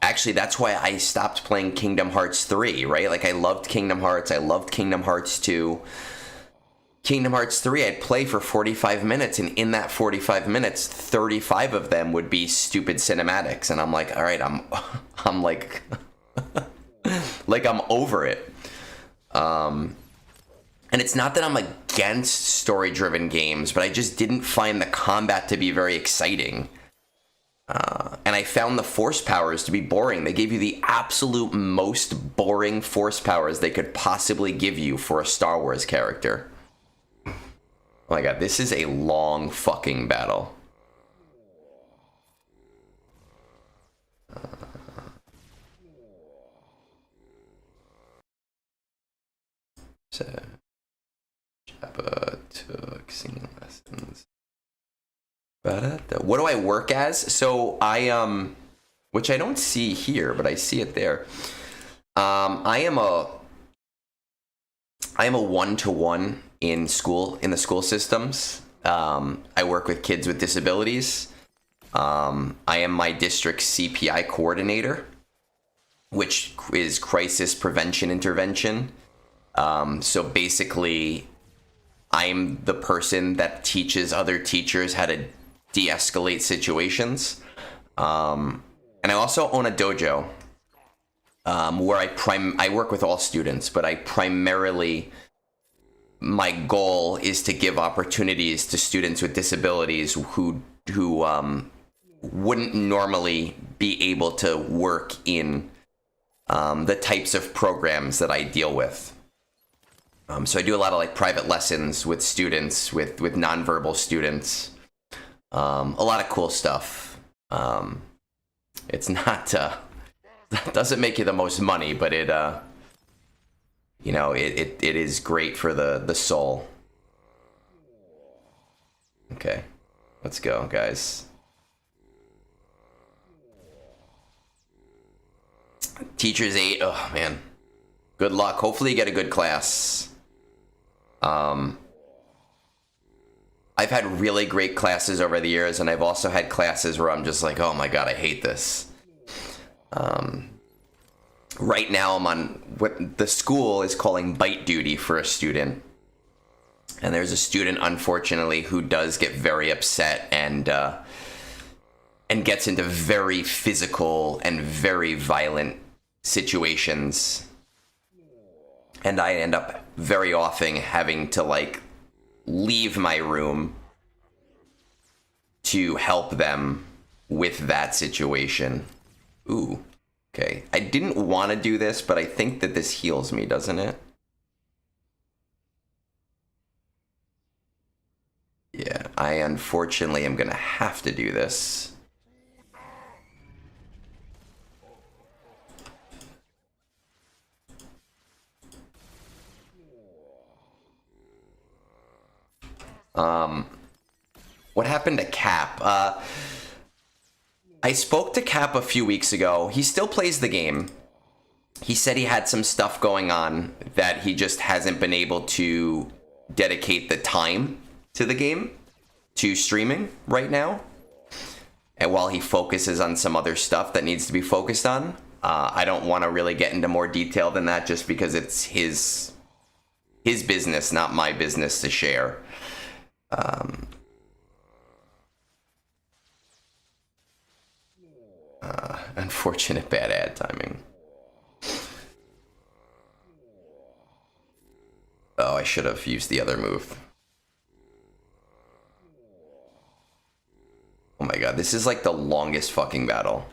actually, that's why I stopped playing Kingdom Hearts 3, right? Like, I loved Kingdom Hearts, I loved Kingdom Hearts 2. Kingdom Hearts 3, I'd play for 45 minutes, and in that 45 minutes, 35 of them would be stupid cinematics. And I'm like, all right, I'm like, like, I'm over it. And it's not that I'm against story-driven games, but I just didn't find the combat to be very exciting. And I found the force powers to be boring. They gave you the absolute most boring force powers they could possibly give you for a Star Wars character. Oh my god, this is a long fucking battle. So... Jabba took singing lessons. What do I work as? So I which I don't see here, but I see it there. I am a I am a one-to-one in school, in the school systems. I work with kids with disabilities. I am my district's CPI coordinator, which is crisis prevention intervention. So basically, I'm the person that teaches other teachers how to de-escalate situations. And I also own a dojo where I work with all students, but I primarily, my goal is to give opportunities to students with disabilities who wouldn't normally be able to work in the types of programs that I deal with. So I do a lot of like private lessons with students, with nonverbal students, a lot of cool stuff. It's not, doesn't make you the most money, but it, you know, it is great for the soul. Okay, let's go, guys. Teachers 8, oh man. Good luck. Hopefully you get a good class. I've had really great classes over the years, and I've also had classes where I'm just like, oh my god, I hate this. Right now I'm on what the school is calling bite duty for a student. And there's a student, unfortunately, who does get very upset and gets into very physical and very violent situations. And I end up very often having to, like, leave my room to help them with that situation. Ooh, okay. I didn't want to do this, but I think that this heals me, doesn't it? Yeah, I unfortunately am gonna have to do this. What happened to Cap? I spoke to Cap a few weeks ago. He still plays the game. He said he had some stuff going on that he just hasn't been able to dedicate the time to the game, to streaming right now. And while he focuses on some other stuff that needs to be focused on, I don't want to really get into more detail than that just because it's his business, not my business to share. Unfortunate bad ad timing. Oh, I should have used the other move. Oh my god, this is like the longest fucking battle.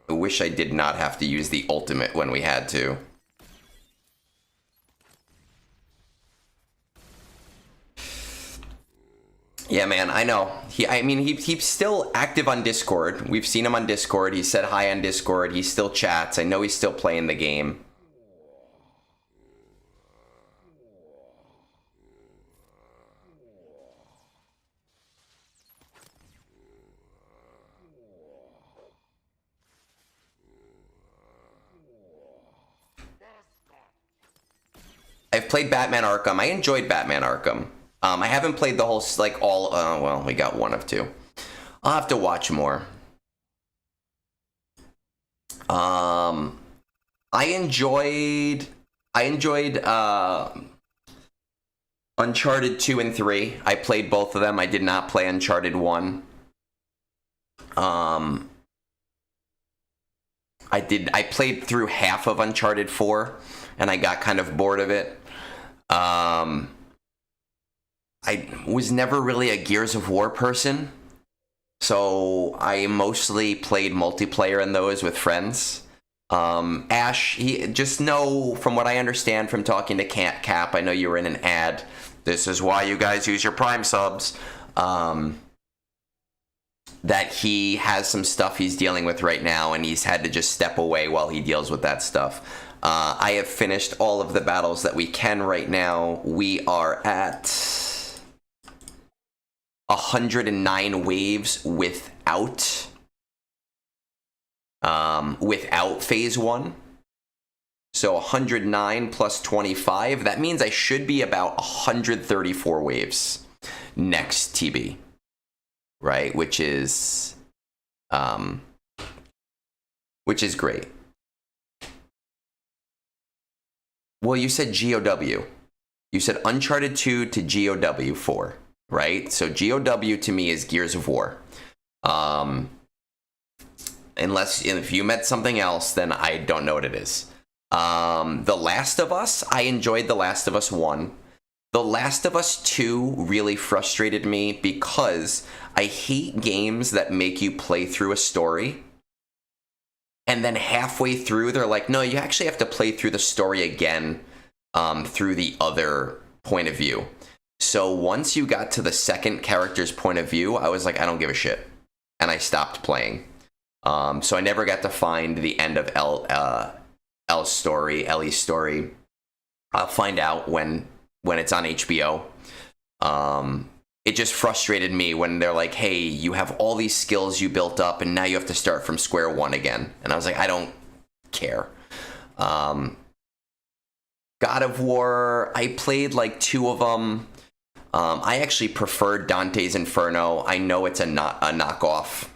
I wish I did not have to use the ultimate when we had to. Yeah, man, I know. He's still active on Discord. We've seen him on Discord. He said hi on Discord. He still chats. I know he's still playing the game. I've played Batman Arkham. I enjoyed Batman Arkham. I haven't played the whole, like, all, well, we got one of two. I'll have to watch more. I enjoyed Uncharted 2 and 3. I played both of them. I did not play Uncharted 1. I played through half of Uncharted 4, and I got kind of bored of it. I was never really a Gears of War person, so I mostly played multiplayer in those with friends. Ash, he just know, from what I understand from talking to Cap, I know you were in an ad. This is why you guys use your Prime subs. That he has some stuff he's dealing with right now, and he's had to just step away while he deals with that stuff. I have finished all of the battles that we can right now. We are at 109 waves without without phase 1. So 109 plus 25, that means I should be about 134 waves next TB, right? Which is great. Well, you said GOW. You said Uncharted 2 to GOW 4, right? So GOW to me is Gears of War. Unless if you meant something else, then I don't know what it is. The Last of Us, I enjoyed The Last of Us 1. The Last of Us 2 really frustrated me because I hate games that make you play through a story. And then halfway through, they're like, no, you actually have to play through the story again through the other point of view. So once you got to the second character's point of view, I was like, I don't give a shit. And I stopped playing. So I never got to find the end of Ellie's story. I'll find out when it's on HBO. It just frustrated me when they're like, hey, you have all these skills you built up and now you have to start from square one again. And I was like, I don't care. God of War, I played like 2 of them. I actually preferred Dante's Inferno. I know it's a knockoff.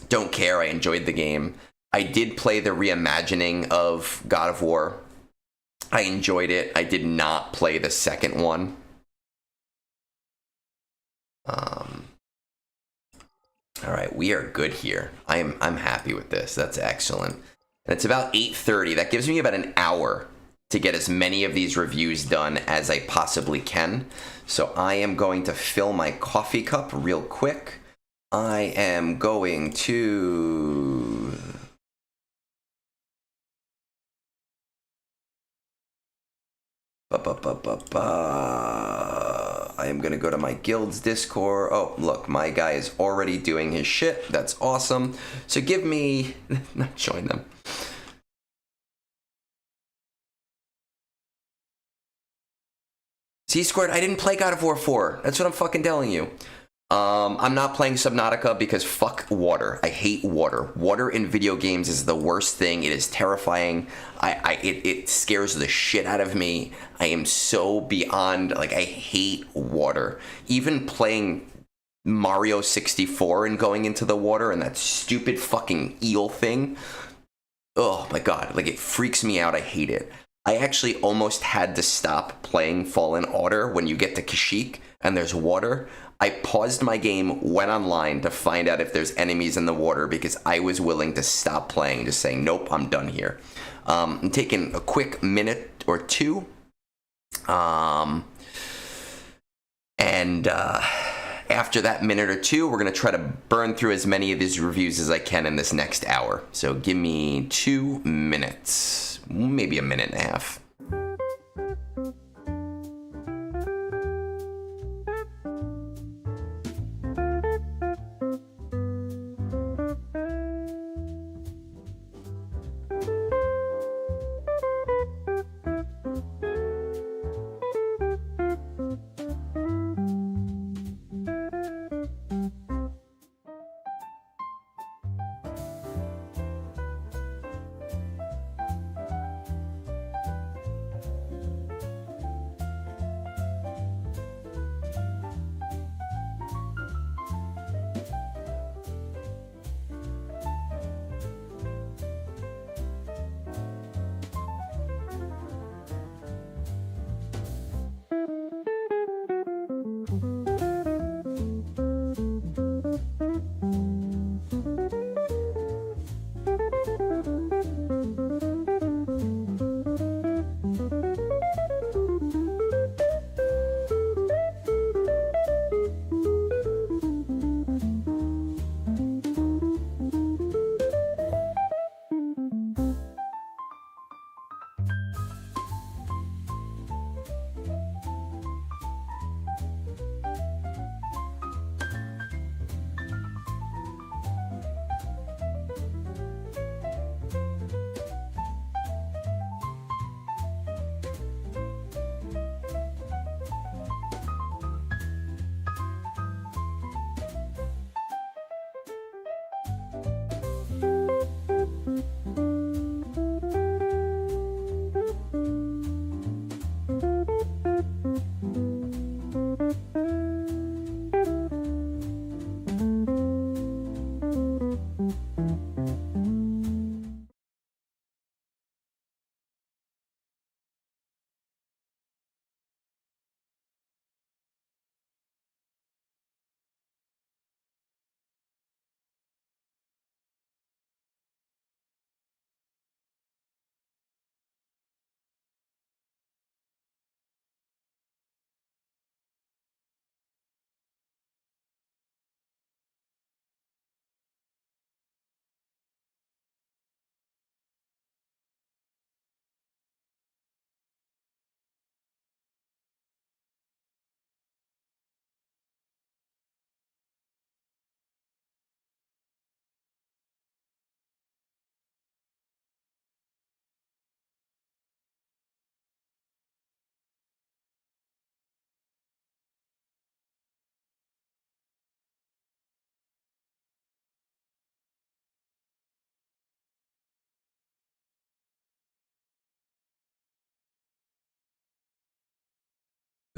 Don't care. I enjoyed the game. I did play the reimagining of God of War. I enjoyed it. I did not play the second one. All right, we are good here. I'm happy with this. That's excellent. And it's about 8:30. That gives me about an hour to get as many of these reviews done as I possibly can. So I am going to fill my coffee cup real quick. I am going to... I am going to go to my guild's Discord. Oh, look, my guy is already doing his shit. That's awesome. So give me... not join them. C-Squared, I didn't play God of War 4. That's what I'm fucking telling you. I'm not playing Subnautica because fuck water. I hate water. Water in video games is the worst thing. It is terrifying. It scares the shit out of me. I am so beyond, like, I hate water. Even playing Mario 64 and going into the water and that stupid fucking eel thing. Oh my god, like, it freaks me out. I hate it. I actually almost had to stop playing Fallen Order when you get to Kashyyyk and there's water. I paused my game, went online to find out if there's enemies in the water because I was willing to stop playing, just saying, nope, I'm done here. I'm taking a quick minute or two. After that minute or two, we're going to try to burn through as many of these reviews as I can in this next hour. So give me 2 minutes, maybe a minute and a half.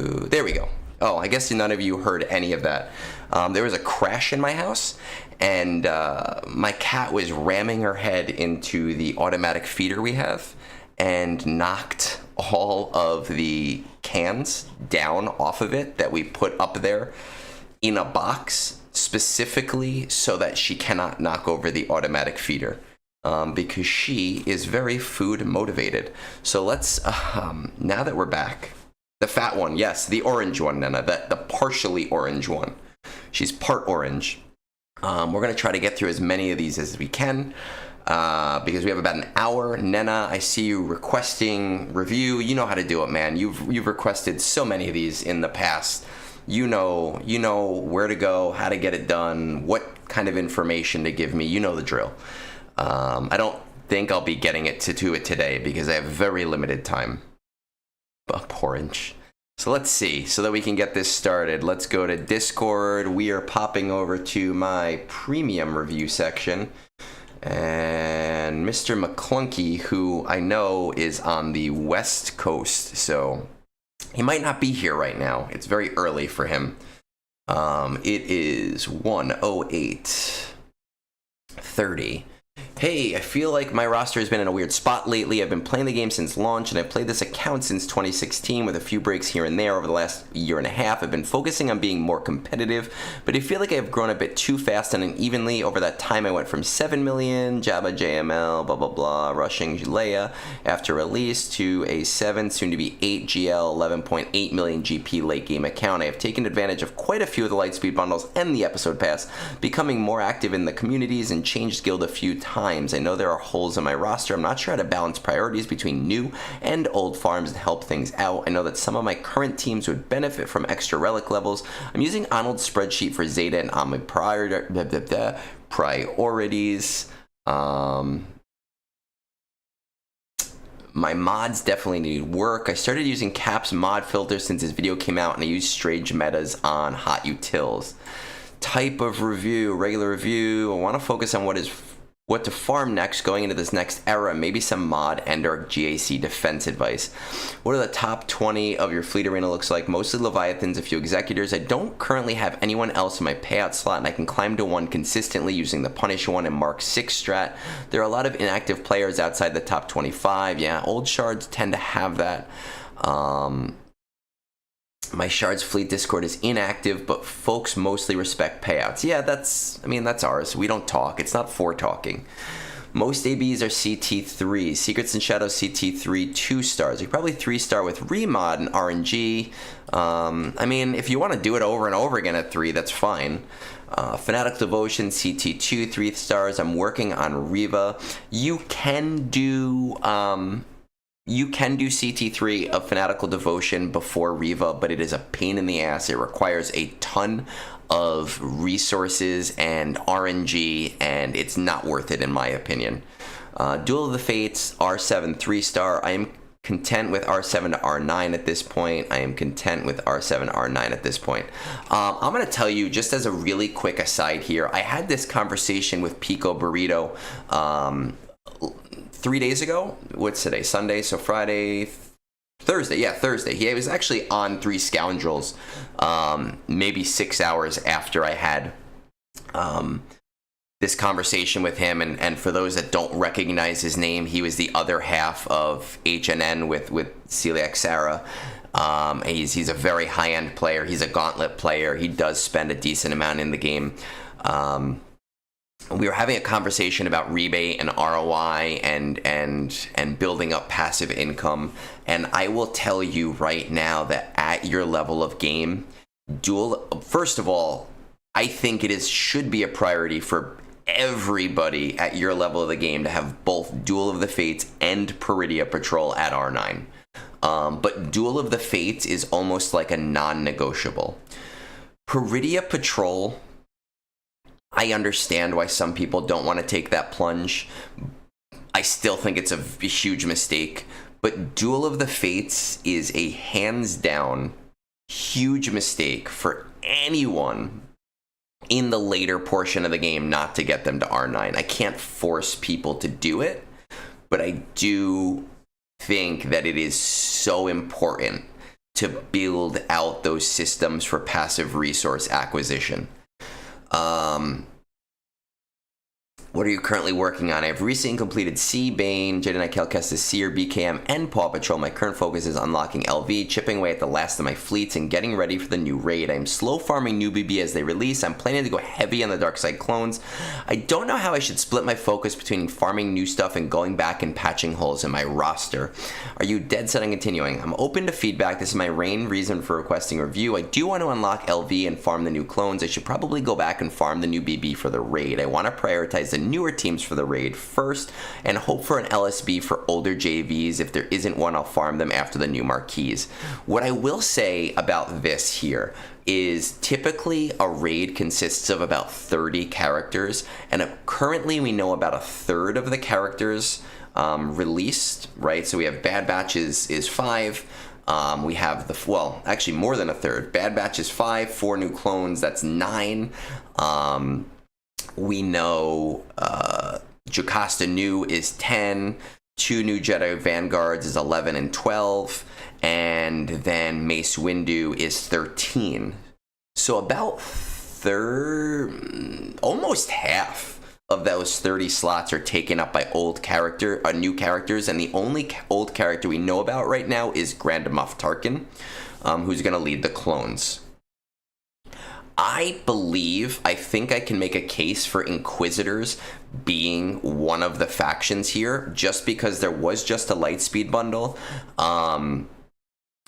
Ooh, there we go. Oh, I guess none of you heard any of that. There was a crash in my house, and my cat was ramming her head into the automatic feeder we have and knocked all of the cans down off of it that we put up there in a box specifically so that she cannot knock over the automatic feeder. Because she is very food motivated. So let's, now that we're back, the fat one, yes, the orange one, Nana, the partially orange one. She's part orange. We're going to try to get through as many of these as we can, because we have about an hour. Nena, I see you requesting review. You know how to do it, man. You've requested so many of these in the past. You know where to go, how to get it done, what kind of information to give me. You know the drill. I don't think I'll be getting it to it today because I have very limited time. Orange. So let's see. So that we can get this started, let's go to Discord. We are popping over to my premium review section. And Mr. Maclunckey, who I know is on the West Coast, so he might not be here right now. It's very early for him. It is 1:08:30. Hey, I feel like my roster has been in a weird spot lately. I've been playing the game since launch, and I've played this account since 2016 with a few breaks here and there over the last year and a half. I've been focusing on being more competitive, but I feel like I've grown a bit too fast and unevenly. Over that time, I went from 7 million, Jabba JML, blah, blah, blah, rushing Leia after release, to a 7, soon to be 8 GL, 11.8 million GP late game account. I have taken advantage of quite a few of the Lightspeed bundles and the episode pass, becoming more active in the communities and changed guild a few times. I know there are holes in my roster. I'm not sure how to balance priorities between new and old farms and help things out. I know that some of my current teams would benefit from extra relic levels. I'm using Arnold's spreadsheet for Zeta and on my priorities. My mods definitely need work. I started using Cap's mod filter since his video came out, and I used strange metas on hot utils. Type of review, regular review. I want to focus on what to farm next going into this next era, maybe some mod and or GAC defense advice. What are the top 20 of your fleet arena looks like? Mostly Leviathans, a few Executors. I don't currently have anyone else in my payout slot, and I can climb to 1 consistently using the Punish 1 and Mark 6 strat. There are a lot of inactive players outside the top 25. Yeah, old shards tend to have that. My Shards Fleet Discord is inactive, but folks mostly respect payouts. Yeah, that's ours. We don't talk. It's not for talking. Most ABs are CT3. Secrets and Shadows CT3, 2 stars. You probably 3-star with Remod and RNG. If you want to do it over and over again at 3, that's fine. Fanatical Devotion CT2, 3 stars. I'm working on Riva. You can do CT3 of Fanatical Devotion before Riva, but it is a pain in the ass. It requires a ton of resources and RNG, and it's not worth it in my opinion. Duel of the Fates, R7 3-star. I am content with R7 to R9 at this point. I'm going to tell you, just as a really quick aside here, I had this conversation with Pico Burrito 3 days ago. What's today? Sunday, so Friday, Thursday. Yeah, Thursday. He was actually on Three Scoundrels, maybe 6 hours after I had this conversation with him. And for those that don't recognize his name, he was the other half of HNN with Celiac Sarah. He's a very high-end player. He's a gauntlet player. He does spend a decent amount in the game. We were having a conversation about rebate and ROI and building up passive income. And I will tell you right now that at your level of game, first of all, I think should be a priority for everybody at your level of the game to have both Duel of the Fates and Peridia Patrol at R9. But Duel of the Fates is almost like a non-negotiable. Peridia Patrol, I understand why some people don't want to take that plunge. I still think it's a huge mistake. But Duel of the Fates is a hands-down huge mistake for anyone in the later portion of the game not to get them to R9. I can't force people to do it, but I do think that it is so important to build out those systems for passive resource acquisition. What are you currently working on? I've recently completed C, Bane, Jedi Knight, Kestis, Seer, BKM, and Paw Patrol. My current focus is unlocking LV, chipping away at the last of my fleets, and getting ready for the new raid. I'm slow farming new BB as they release. I'm planning to go heavy on the dark side clones. I don't know how I should split my focus between farming new stuff and going back and patching holes in my roster. Are you dead set on continuing? I'm open to feedback. This is my main reason for requesting a review. I do want to unlock LV and farm the new clones. I should probably go back and farm the new BB for the raid. I want to prioritize the newer teams for the raid first and hope for an LSB for older JVs. If there isn't one, I'll farm them after the new marquees. What I will say about this here is typically a raid consists of about 30 characters, and currently we know about a third of the characters released, right? So we have Bad Batch is 5. We have actually more than a third. Bad Batch is 5, 4 new clones, that's 9. We know Jocasta New is 10, 2 new Jedi Vanguards is 11 and 12, and then Mace Windu is 13. So about almost half of those 30 slots are taken up by new characters, and the only old character we know about right now is Grand Moff Tarkin, who's going to lead the clones. I think I can make a case for Inquisitors being one of the factions here, just because there was just a Lightspeed bundle.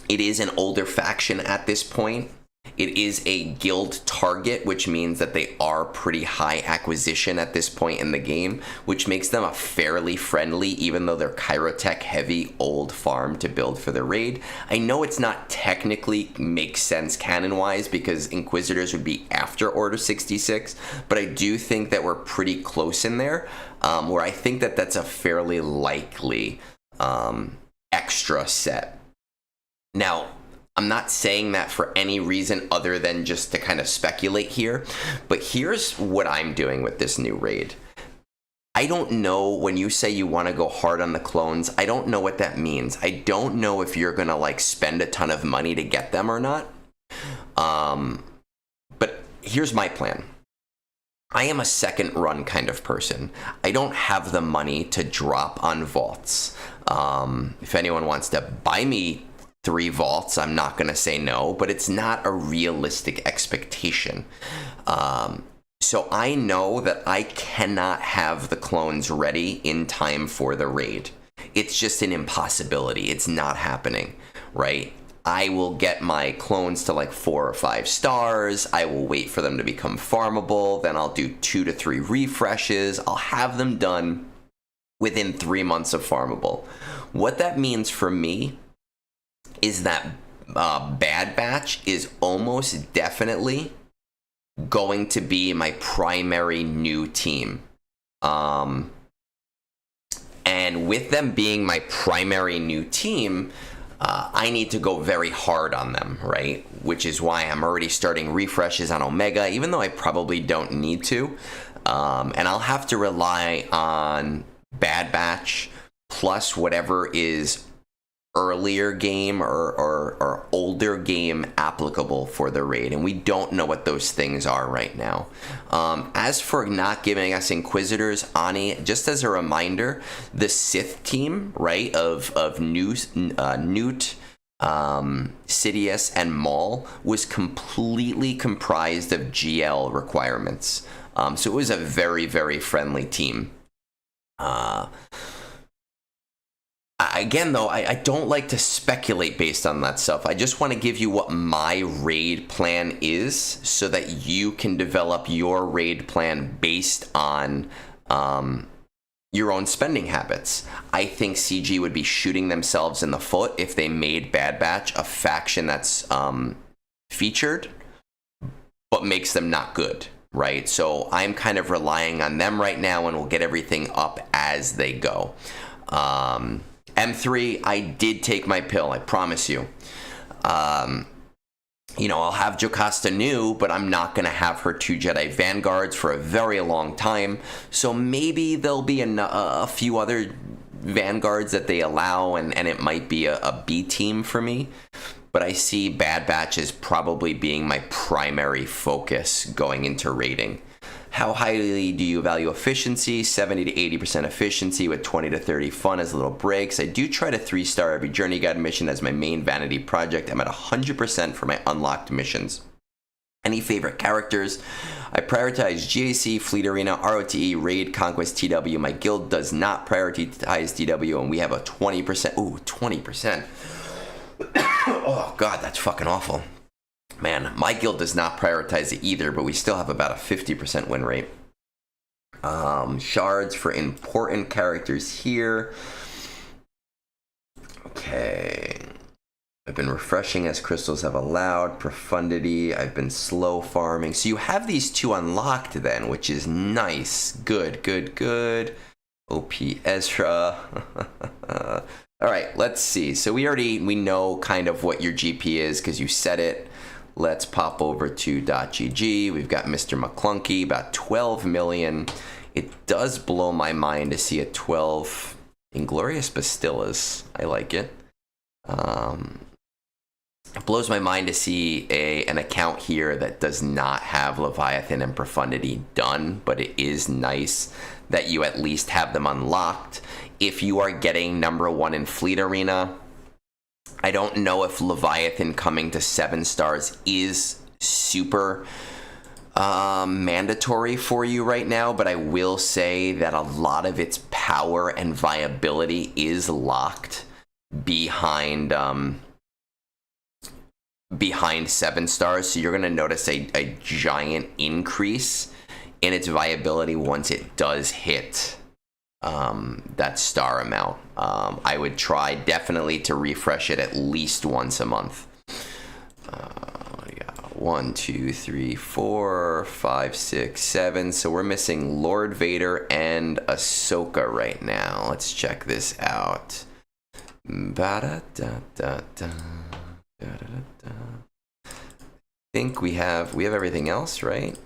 It is an older faction at this point. It is a guild target, which means that they are pretty high acquisition at this point in the game, which makes them a fairly friendly, even though they're Kyrotech heavy, old farm to build for the raid. I know it's not technically makes sense canon-wise because Inquisitors would be after Order 66, but I do think that we're pretty close in there, where I think that that's a fairly likely extra set. Now, I'm not saying that for any reason other than just to kind of speculate here, but here's what I'm doing with this new raid. I don't know, when you say you want to go hard on the clones, I don't know what that means. I don't know if you're going to like spend a ton of money to get them or not. But here's my plan. I am a second run kind of person. I don't have the money to drop on vaults. If anyone wants to buy me 3 vaults, I'm not going to say no, but it's not a realistic expectation. So I know that I cannot have the clones ready in time for the raid. It's just an impossibility. It's not happening, right? I will get my clones to like 4 or 5 stars. I will wait for them to become farmable. Then I'll do 2 to 3 refreshes. I'll have them done within 3 months of farmable. What that means for me is that Bad Batch is almost definitely going to be my primary new team. And with them being my primary new team, I need to go very hard on them, right? Which is why I'm already starting refreshes on Omega, even though I probably don't need to. And I'll have to rely on Bad Batch plus whatever is earlier game or older game applicable for the raid, and we don't know what those things are right now. As for not giving us Inquisitors, Ani, just as a reminder, the Sith team, right, of Newt, Sidious, and Maul was completely comprised of GL requirements. So it was a very, very friendly team. Again, though, I don't like to speculate based on that stuff. I just want to give you what my raid plan is so that you can develop your raid plan based on your own spending habits. I think CG would be shooting themselves in the foot if they made Bad Batch a faction that's featured, but makes them not good, right? So I'm kind of relying on them right now, and we'll get everything up as they go. M3, I did take my pill, I promise you. I'll have Jocasta New, but I'm not going to have her 2 Jedi Vanguards for a very long time. So maybe there'll be a few other Vanguards that they allow, and it might be a B team for me. but I see Bad Batch as probably being my primary focus going into raiding. How highly do you value efficiency? 70 to 80% efficiency with 20 to 30 fun as little breaks. I do try to 3-star every journey guide mission as my main vanity project. I'm at 100% for my unlocked missions. Any favorite characters? I prioritize GAC, Fleet Arena, ROTE, Raid, Conquest, TW. My guild does not prioritize TW, and we have a 20%. Ooh, 20%. Oh, God, that's fucking awful. Man, my guild does not prioritize it either, but we still have about a 50% win rate. Shards for important characters here. Okay. I've been refreshing as crystals have allowed. Profundity. I've been slow farming. So you have these two unlocked then, which is nice. Good, good, good. OP Ezra. All right, let's see. So we know kind of what your GP is because you said it. Let's pop over to .gg. We've got Mr. Maclunckey, about 12 million. It does blow my mind to see a 12 Inglorious Bastillas. I like it. It blows my mind to see an account here that does not have Leviathan and Profundity done, but it is nice that you at least have them unlocked. If you are getting number 1 in Fleet Arena, I don't know if Leviathan coming to 7 stars is super mandatory for you right now, but I will say that a lot of its power and viability is locked behind 7 stars, so you're going to notice a giant increase in its viability once it does hit that star amount. I would try definitely to refresh it at least once a month. 1, 2, 3, 4, 5, 6, 7. So we're missing Lord Vader and Ahsoka right now. Let's check this out. Ba-da-da-da-da. I think we have everything else, right?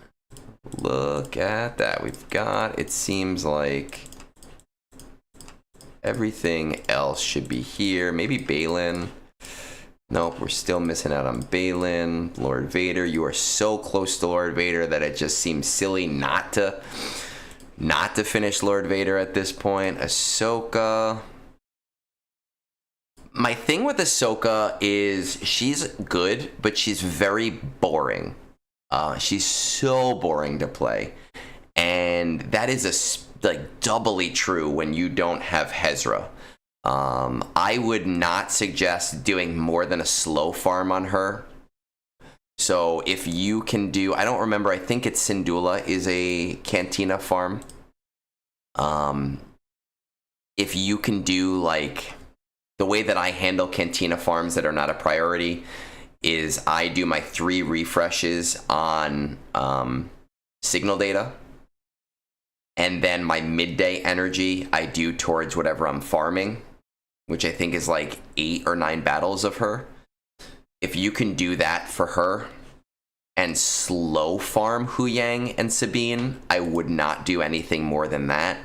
Look at that. We've got, it seems like everything else should be here. Maybe Balin. Nope, we're still missing out on Balin. Lord Vader, you are so close to Lord Vader that it just seems silly not to finish Lord Vader at this point. Ahsoka. My thing with Ahsoka is she's good, but she's very boring. She's so boring to play. And that is like doubly true when you don't have Hezra. I would not suggest doing more than a slow farm on her. So if you can do, I don't remember, I think it's Syndulla is a Cantina farm. If you can do like, the way that I handle Cantina farms that are not a priority is I do my 3 refreshes on signal data. And then my midday energy I do towards whatever I'm farming, which I think is like 8 or 9 battles of her. If you can do that for her and slow farm Huyang and Sabine, I would not do anything more than that.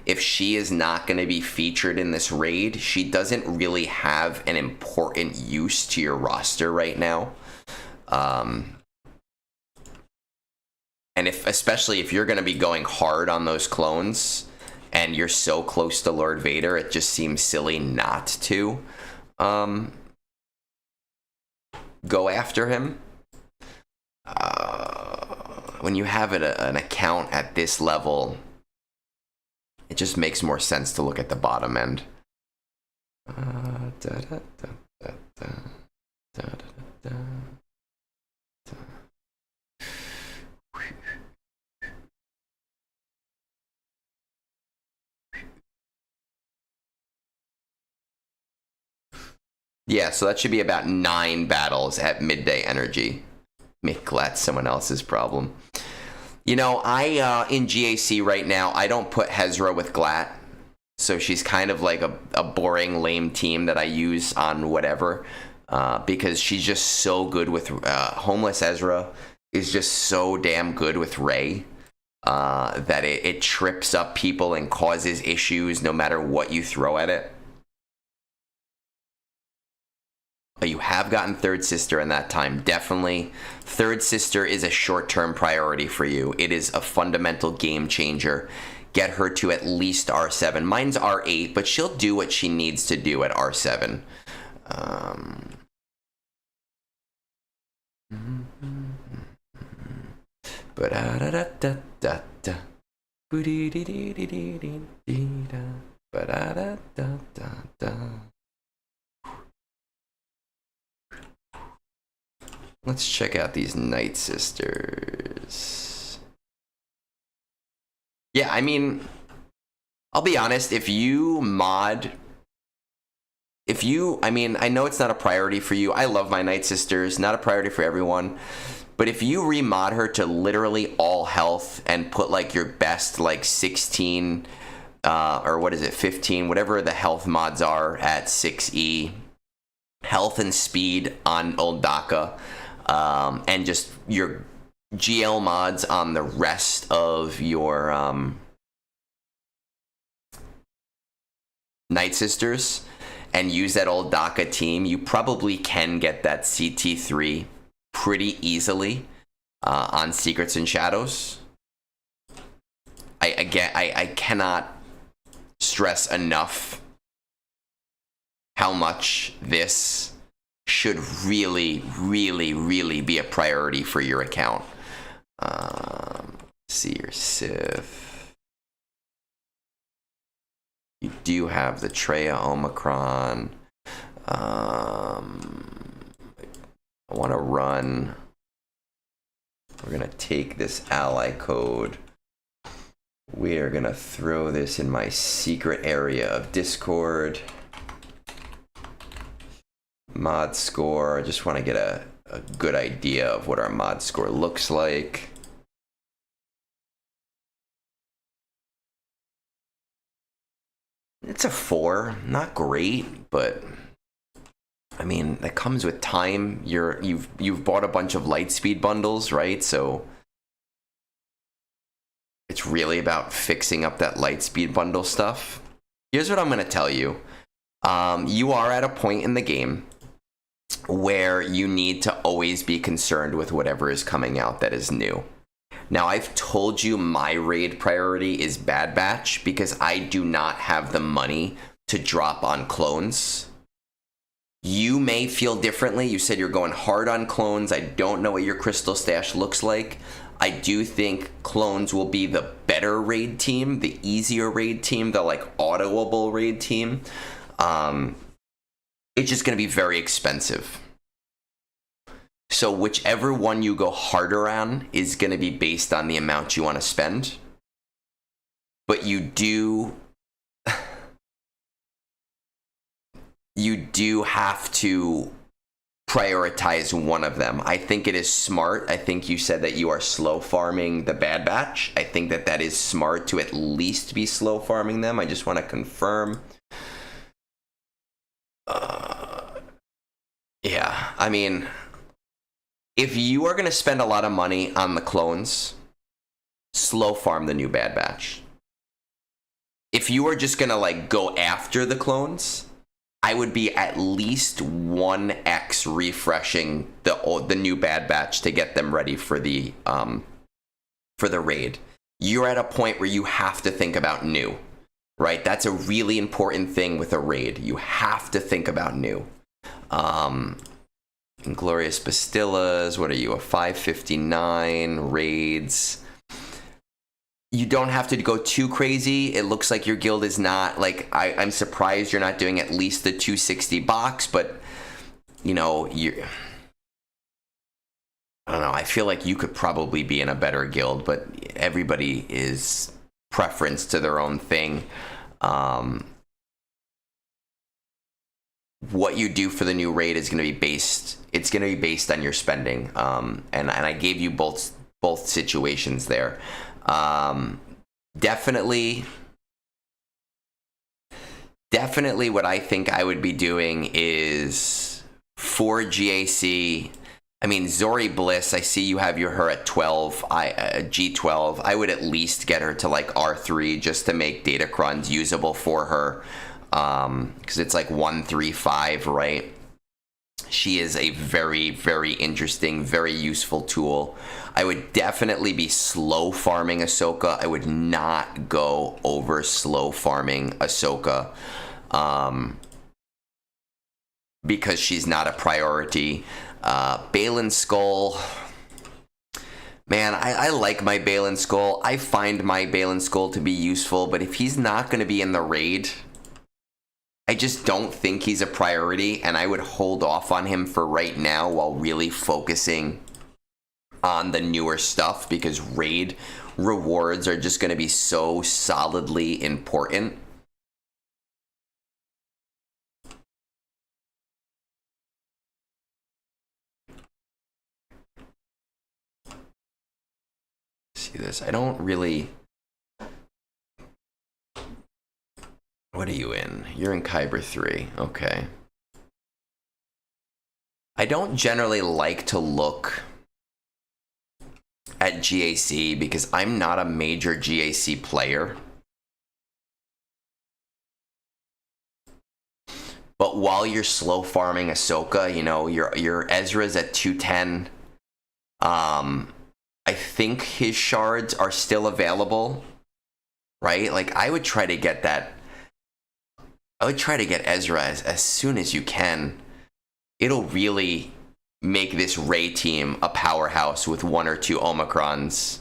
If she is not going to be featured in this raid, she doesn't really have an important use to your roster right now. And especially if you're going to be going hard on those clones and you're so close to Lord Vader, it just seems silly not to go after him. When you have an account at this level, it just makes more sense to look at the bottom end. Yeah, so that should be about 9 battles at midday energy. That's someone else's problem. You know, I in GAC right now, I don't put Hezra with Glatt. So she's kind of like a boring, lame team that I use on whatever. Because she's just so good with... Homeless Ezra is just so damn good with Rey. That it trips up people and causes issues no matter what you throw at it. You have gotten Third Sister in that time, definitely. Third Sister is a short-term priority for you. It is a fundamental game changer. Get her to at least R7. Mine's R8, but she'll do what she needs to do at R7. Let's check out these Night Sisters. Yeah, I mean, I'll be honest, I mean, I know it's not a priority for you. I love my Night Sisters, not a priority for everyone. But if you remod her to literally all health and put like your best like 16, or what is it, 15, whatever the health mods are at 6E, health and speed on Old Daka, and just your GL mods on the rest of your Night Sisters, and use that Old Daka team, you probably can get that CT3 pretty easily on Secrets and Shadows. I cannot stress enough how much this should really, really, really be a priority for your account. See your Sif. You do have the Treya Omicron. I want to run. We're going to take this ally code. We are going to throw this in my secret area of Discord. Mod score. I just want to get a good idea of what our mod score looks like. It's a 4. Not great, but I mean, that comes with time. You've bought a bunch of Lightspeed bundles, right? So it's really about fixing up that Lightspeed bundle stuff. Here's what I'm going to tell you. You are at a point in the game where you need to always be concerned with whatever is coming out that is new. Now, I've told you my raid priority is Bad Batch because I do not have the money to drop on clones. You may feel differently. You said you're going hard on clones. I don't know what your crystal stash looks like. I do think clones will be the better raid team, the easier raid team, the like autoable raid team. It's just going to be very expensive. So whichever one you go harder on is going to be based on the amount you want to spend. But you do have to prioritize one of them. I think it is smart. I think you said that you are slow farming the Bad Batch. I think that is smart to at least be slow farming them. I just want to confirm. Yeah, I mean, if you are going to spend a lot of money on the clones, slow farm the new Bad Batch. If you are just going to like go after the clones, I would be at least 1x refreshing the new Bad Batch to get them ready for the raid. You're at a point where you have to think about new, right? That's a really important thing with a raid. You have to think about new. Inglorious Bastillas, what are you, a 559 raids? You don't have to go too crazy. It looks like your guild is not, like, I'm surprised you're not doing at least the 260 box, but, you know, I don't know, I feel like you could probably be in a better guild, but everybody is preference to their own thing. What you do for the new raid is going to be based on your spending. And I gave you both situations there. Definitely what I think I would be doing is for GAC. I mean, Zori Bliss, I see you have her at 12, G12. I would at least get her to like R3 just to make Datacrons usable for her. Because it's like 135, right? She is a very, very interesting, very useful tool. I would definitely be slow farming Ahsoka. I would not go over slow farming Ahsoka because she's not a priority. Balin Skull, man, I like my Balin Skull. I find my Balin Skull to be useful, but if he's not going to be in the raid, I just don't think he's a priority, and I would hold off on him for right now while really focusing on the newer stuff, because raid rewards are just going to be so solidly important. See this? I don't really... What are you in? You're in Kyber 3. Okay. I don't generally like to look at GAC because I'm not a major GAC player. But while you're slow farming Ahsoka, you know, your Ezra's at 210. I think his shards are still available, right? Like, I would try to get that. I would try to get Ezra as soon as you can. It'll really make this Rey team a powerhouse with 1 or 2 Omicrons.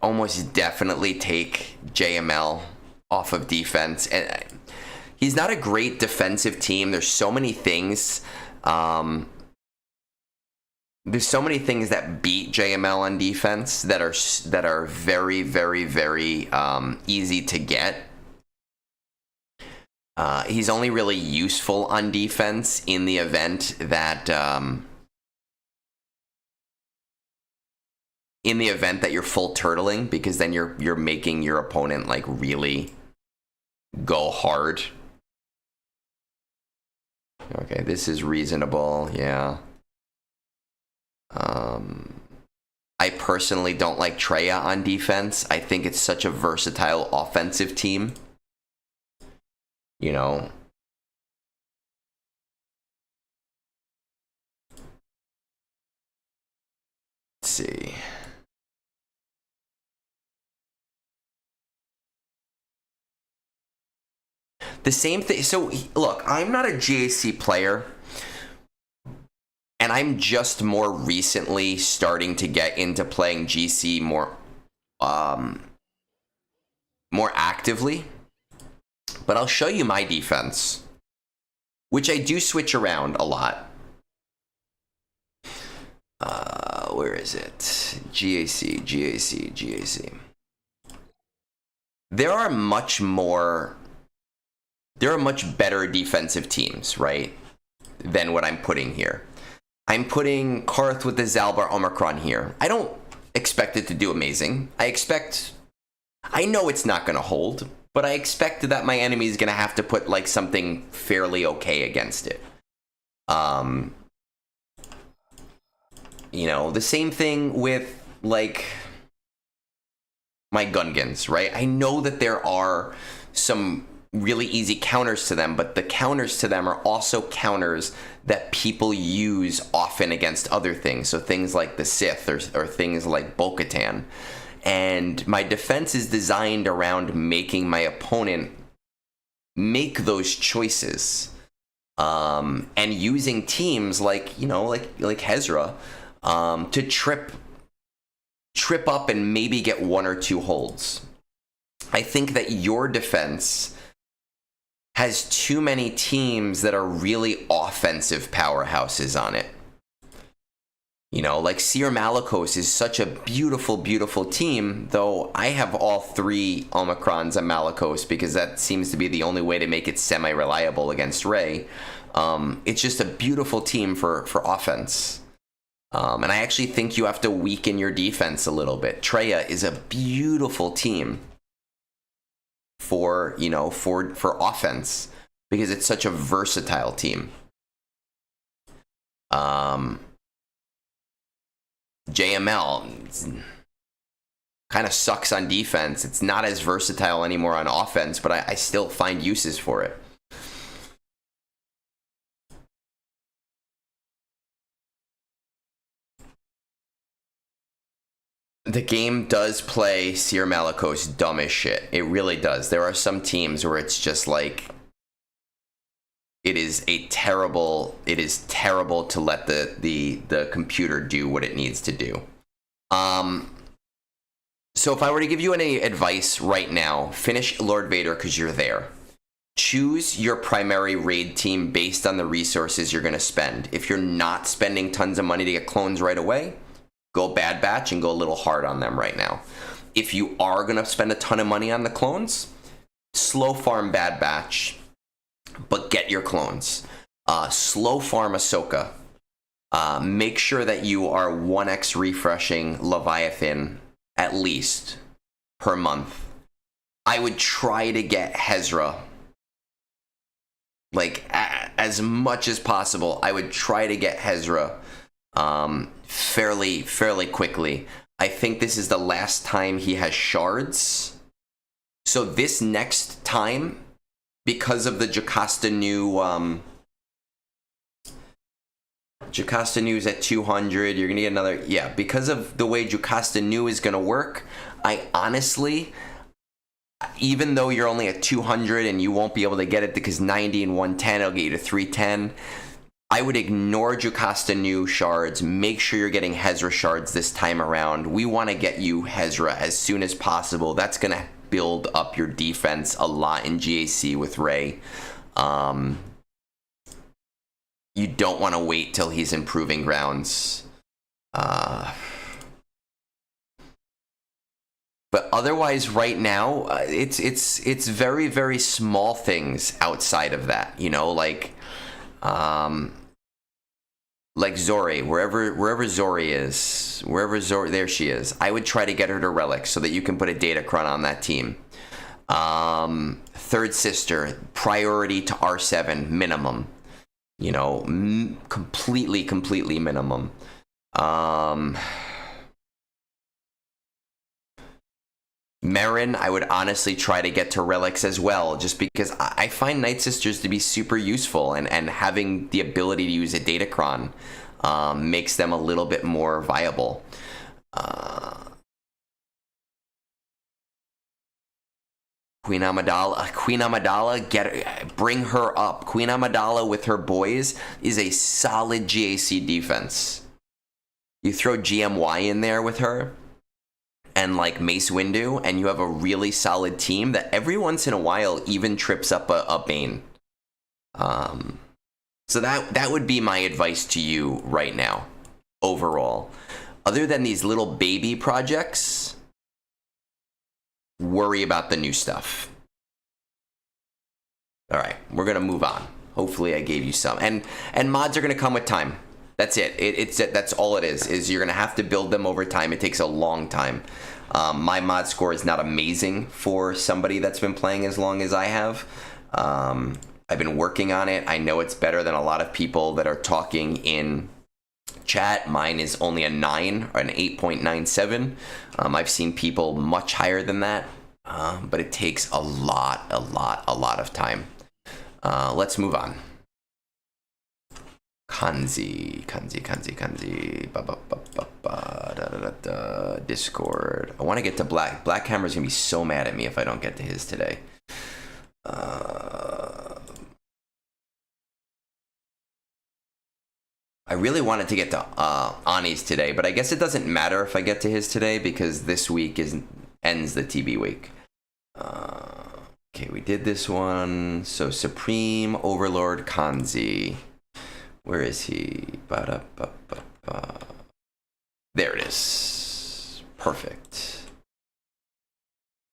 Almost definitely take JML off of defense. And he's not a great defensive team. There's so many things. There's so many things that beat JML on defense that are very, very, very easy to get. He's only really useful on defense in the event that you're full turtling, because then you're making your opponent like really go hard. Okay, this is reasonable. Yeah. I personally don't like Traya on defense. I think it's such a versatile offensive team. You know. Let's see. The same thing. So, look, I'm not a GAC player. And I'm just more recently starting to get into playing GC more actively. But I'll show you my defense, which I do switch around a lot. Where is it? GAC. There are much better defensive teams, right, than what I'm putting here. I'm putting Karth with the Zalbar Omicron here. I don't expect it to do amazing. I know it's not going to hold, but I expect that my enemy is going to have to put like something fairly okay against it. You know, the same thing with like my Gungans, right? I know that there are some really easy counters to them, but the counters to them are also counters that people use often against other things. So things like the Sith or things like Bo-Katan. And my defense is designed around making my opponent make those choices. And using teams like, you know, like Hezra, to trip up and maybe get 1 or 2 holds. I think that your defense has too many teams that are really offensive powerhouses on it. You know, like Seer Malicos is such a beautiful, beautiful team, though I have all 3 Omicrons and Malicos because that seems to be the only way to make it semi-reliable against Rey. It's just a beautiful team for offense. And I actually think you have to weaken your defense a little bit. Traya is a beautiful team for, you know, for offense, because it's such a versatile team. JML, kind of sucks on defense. It's not as versatile anymore on offense, but I still find uses for it. The game does play Seer Malikos dumb as shit. It really does. There are some teams where it's just like, it is terrible to let the computer do what it needs to do. So if I were to give you any advice right now, finish Lord Vader because you're there. Choose your primary raid team based on the resources you're going to spend. If you're not spending tons of money to get clones right away, go Bad Batch and go a little hard on them right now. If you are going to spend a ton of money on the clones, slow farm Bad Batch, but get your clones. Slow farm Ahsoka. Make sure that you are 1x refreshing Leviathan at least per month. I would try to get Hezra. Like, as much as possible, I would try to get Hezra fairly quickly. I think this is the last time he has shards. So this next time, because of the Jocasta new Jocasta New's at 200, you're gonna get another, because of the way Jocasta New is gonna work, I honestly, even though you're only at 200 and you won't be able to get it because 90 and 110 will get you to 310, I would ignore Jocasta New shards. Make sure you're getting Hezra shards this time around. We want to get you Hezra as soon as possible. That's going to build up your defense a lot in GAC with Rey. You don't want to wait till he's in Proving Grounds. But otherwise, right now, it's very, very small things outside of that. You know, like Zori, wherever Zori is, there she is. I would try to get her to Relic so that you can put a Datacron on that team. Third Sister, priority to R7 minimum. You know, completely minimum. Marin, I would honestly try to get to Relics as well, just because I find Night Sisters to be super useful, and having the ability to use a Datacron makes them a little bit more viable. Queen Amidala, bring her up. Queen Amidala with her boys is a solid GAC defense. You throw GMY in there with her, and like Mace Windu, and you have a really solid team that every once in a while even trips up a Bane. So that would be my advice to you right now, overall. Other than these little baby projects, worry about the new stuff. All right, we're gonna move on. Hopefully I gave you some. And mods are gonna come with time. That's it. That's all it is you're gonna have to build them over time. It takes a long time. My mod score is not amazing for somebody that's been playing as long as I have. I've been working on it. I know it's better than a lot of people that are talking in chat. Mine is only a 9 or an 8.97. I've seen people much higher than that, but it takes a lot of time. Let's move on. Kanzi. Discord. I want to get to Blackhammer's gonna be so mad at me if I don't get to his today. I really wanted to get to Ani's today, but I guess it doesn't matter if I get to his today because this week ends the TB week. Okay, we did this one. So Supreme Overlord Kanzi. Where is he? There it is. Perfect.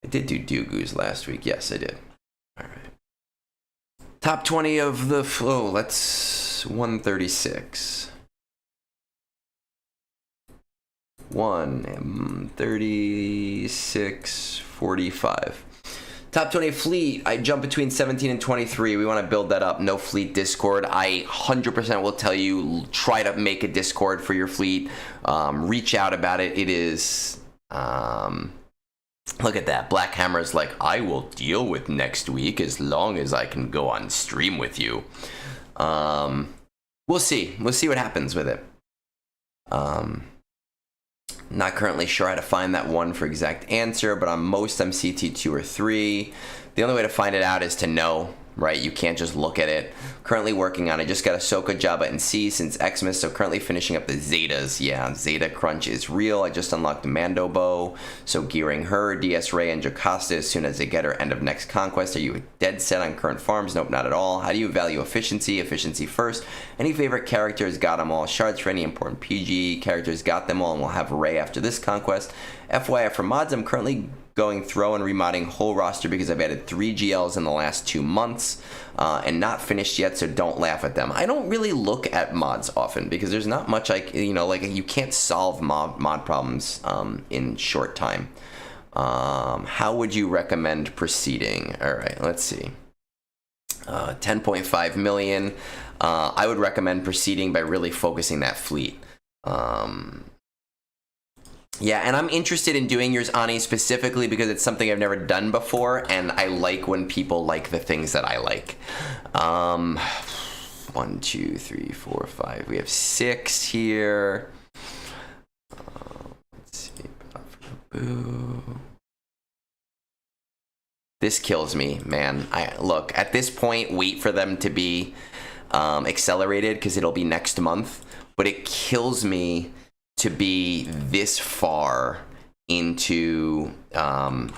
I did do Doogoos last week. Yes, I did. All right. Top 20 of the flow. Let's 136. 136.45. Top 20 fleet. I jump between 17 and 23. We want to build that up. No fleet Discord. I 100% will tell you, try to make a Discord for your fleet. Reach out about it. It is Look at that. Blackhammer's like, I will deal with next week as long as I can go on stream with you. We'll see. We'll see what happens with it. Not currently sure how to find that one for exact answer, but on most I'm CT2 or 3. The only way to find it out is to know, right? You can't just look at it. Currently working on it. Just got Ahsoka, Jabba, and C since Xmas, so currently finishing up the Zetas. Yeah, Zeta crunch is real. I just unlocked Mando Bow, so gearing her, DS Ray, and Jocasta as soon as they get her. End of next conquest. Are you dead set on current farms? Nope, not at all. How do you value efficiency? Efficiency first. Any favorite characters? Got them all. Shards for any important PG characters? Got them all, and we'll have Ray after this conquest. FYI for mods, I'm currently going through and remodding whole roster because I've added 3 GLs in the last 2 months and not finished yet, so don't laugh at them. I don't really look at mods often because there's not much you can't solve mod problems in short time. How would you recommend proceeding? All right, let's see. 10.5 million. I would recommend proceeding by really focusing that fleet. Yeah, and I'm interested in doing yours, Ani, specifically because it's something I've never done before, and I like when people like the things that I like. 1, 2, 3, 4, 5. We have 6 here. Let's see. Boo. This kills me, man. Look, at this point, wait for them to be accelerated because it'll be next month, but it kills me to be this far into an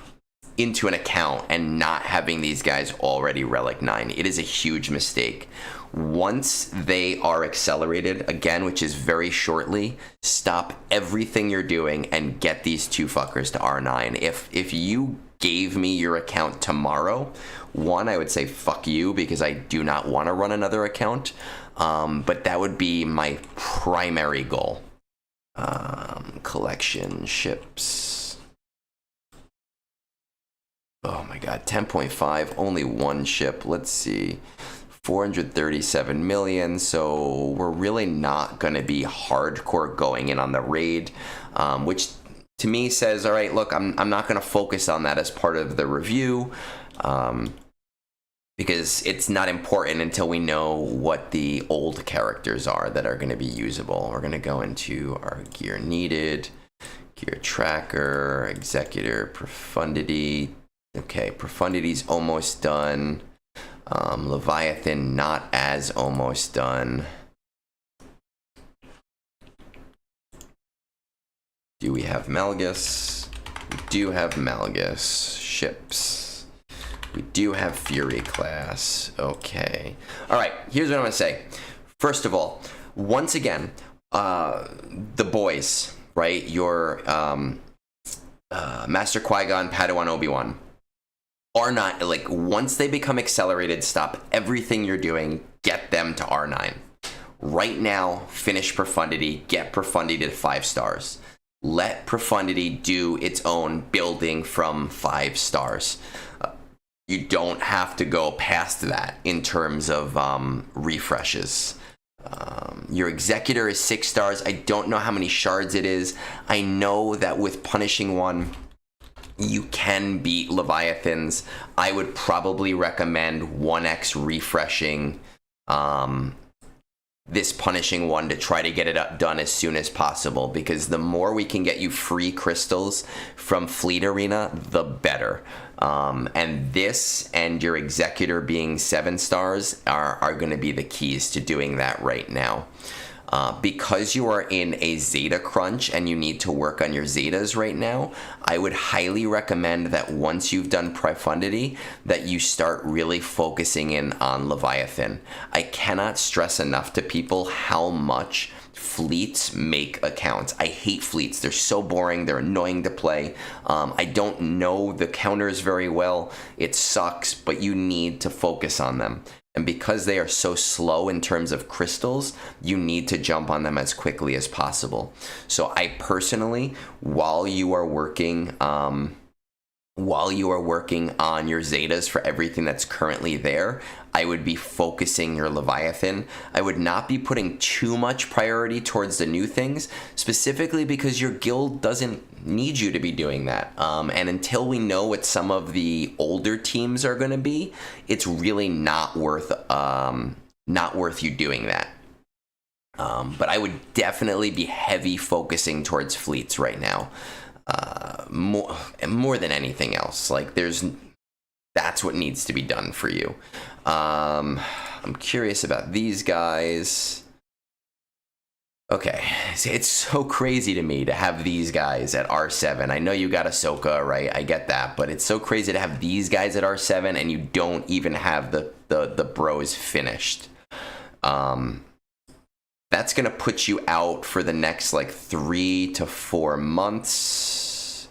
account and not having these guys already Relic 9. It is a huge mistake. Once they are accelerated, again, which is very shortly, stop everything you're doing and get these 2 fuckers to R9. If you gave me your account tomorrow, one, I would say fuck you because I do not want to run another account, but that would be my primary goal. Collection ships. Oh my god, 10.5, only 1 ship. Let's see. 437 million, so we're really not going to be hardcore going in on the raid, which to me says, all right, look, I'm not going to focus on that as part of the review, because it's not important until we know what the old characters are that are going to be usable. We're going to go into our gear needed, gear tracker, executor, profundity. Okay, profundity's almost done. Leviathan not as almost done. Do we have Malgus? We do have Malgus. Ships. We do have Fury class. Okay. All right, here's what I'm going to say. First of all, once again, the boys, right? Your Master Qui-Gon, Padawan, Obi-Wan, are not, like, once they become accelerated, stop everything you're doing, get them to R9. Right now, finish Profundity, get Profundity to 5 stars. Let Profundity do its own building from 5 stars. You don't have to go past that in terms of refreshes. Your Executor is 6 stars. I don't know how many shards it is. I know that with Punishing One, you can beat Leviathans. I would probably recommend 1x refreshing this Punishing One to try to get it done as soon as possible, because the more we can get you free crystals from Fleet Arena, the better. And this and your Executor being 7 stars are going to be the keys to doing that right now. Because you are in a Zeta crunch and you need to work on your Zetas right now, I would highly recommend that once you've done Profundity, that you start really focusing in on Leviathan. I cannot stress enough to people how much fleets make accounts. I hate fleets. They're so boring. They're annoying to play. I don't know the counters very well. It sucks, but you need to focus on them. And because they are so slow in terms of crystals, you need to jump on them as quickly as possible. So I personally, while you are working on your Zetas for everything that's currently there, I would be focusing your Leviathan. I would not be putting too much priority towards the new things, specifically because your guild doesn't need you to be doing that. And until we know what some of the older teams are going to be, it's really not worth you doing that. But I would definitely be heavy focusing towards fleets right now, more than anything else. Like that's what needs to be done for you. I'm curious about these guys. Okay, it's so crazy to me to have these guys at R7. I know you got Ahsoka, right? I get that, but it's so crazy to have these guys at R7 and you don't even have the bros finished. That's gonna put you out for the next like 3 to 4 months.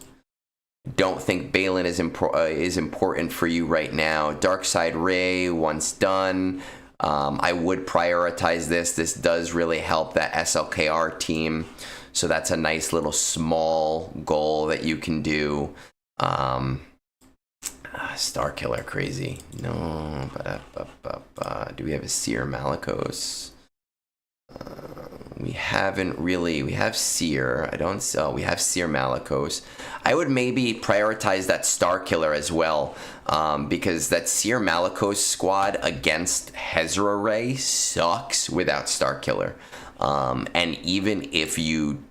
Don't think Balin is important for you right now. Darkside Ray, once done. I would prioritize this. This does really help that SLKR team. So that's a nice little small goal that you can do. Star Killer, crazy. No. Do we have a Seer Malicos? We haven't really. We have Seer. We have Seer Malicos. I would maybe prioritize that Star Killer as well, because that Seer Malicos squad against Hezra Ray sucks without Star Killer. And even if you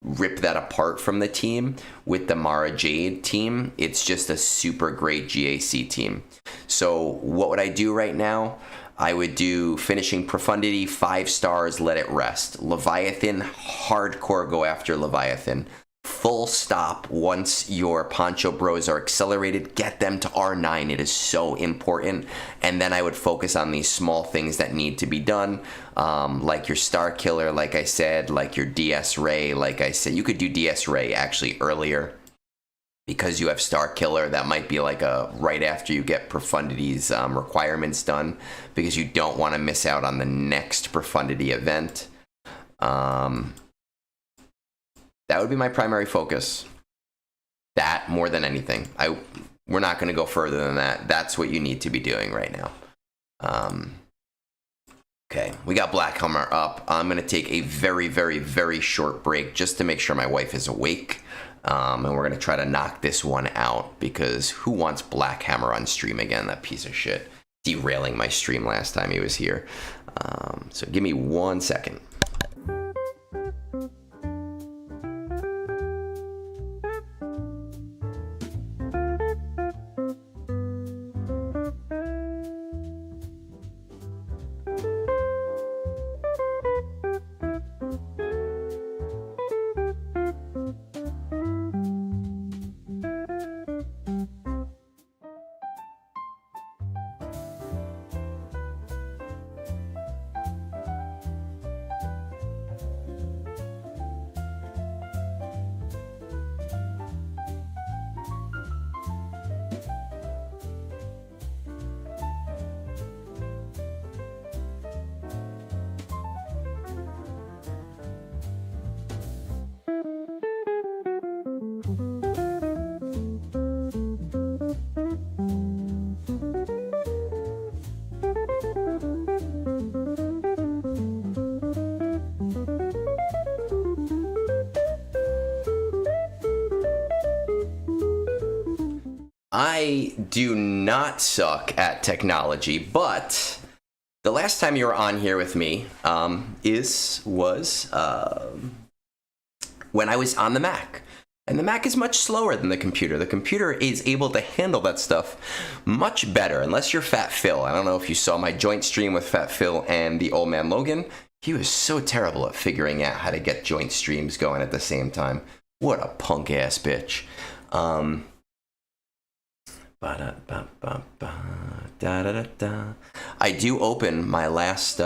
rip that apart from the team with the Mara Jade team, it's just a super great GAC team. So what would I do right now? I would do Finishing Profundity, 5 stars, let it rest. Leviathan, hardcore go after Leviathan. Full stop once your Poncho Bros are accelerated, get them to R9. It is so important. And then I would focus on these small things that need to be done, like your Star Killer, like I said, like your DS Ray, like I said. You could do DS Ray actually earlier, because you have Star Killer. That might be like a right after you get Profundity's requirements done, because you don't want to miss out on the next Profundity event. That would be my primary focus. That more than anything. We're not going to go further than that. That's what you need to be doing right now. Okay, we got Blackhammer up. I'm going to take a very, very, very short break just to make sure my wife is awake. And we're going to try to knock this one out, because who wants Blackhammer on stream again? That piece of shit. Derailing my stream last time he was here. So give me 1 second. I do not suck at technology, but the last time you were on here with me was when I was on the Mac. And the Mac is much slower than the computer. The computer is able to handle that stuff much better, unless you're PhatPhil. I don't know if you saw my joint stream with PhatPhil and the old man Logan. He was so terrible at figuring out how to get joint streams going at the same time. What a punk ass bitch. I do open my last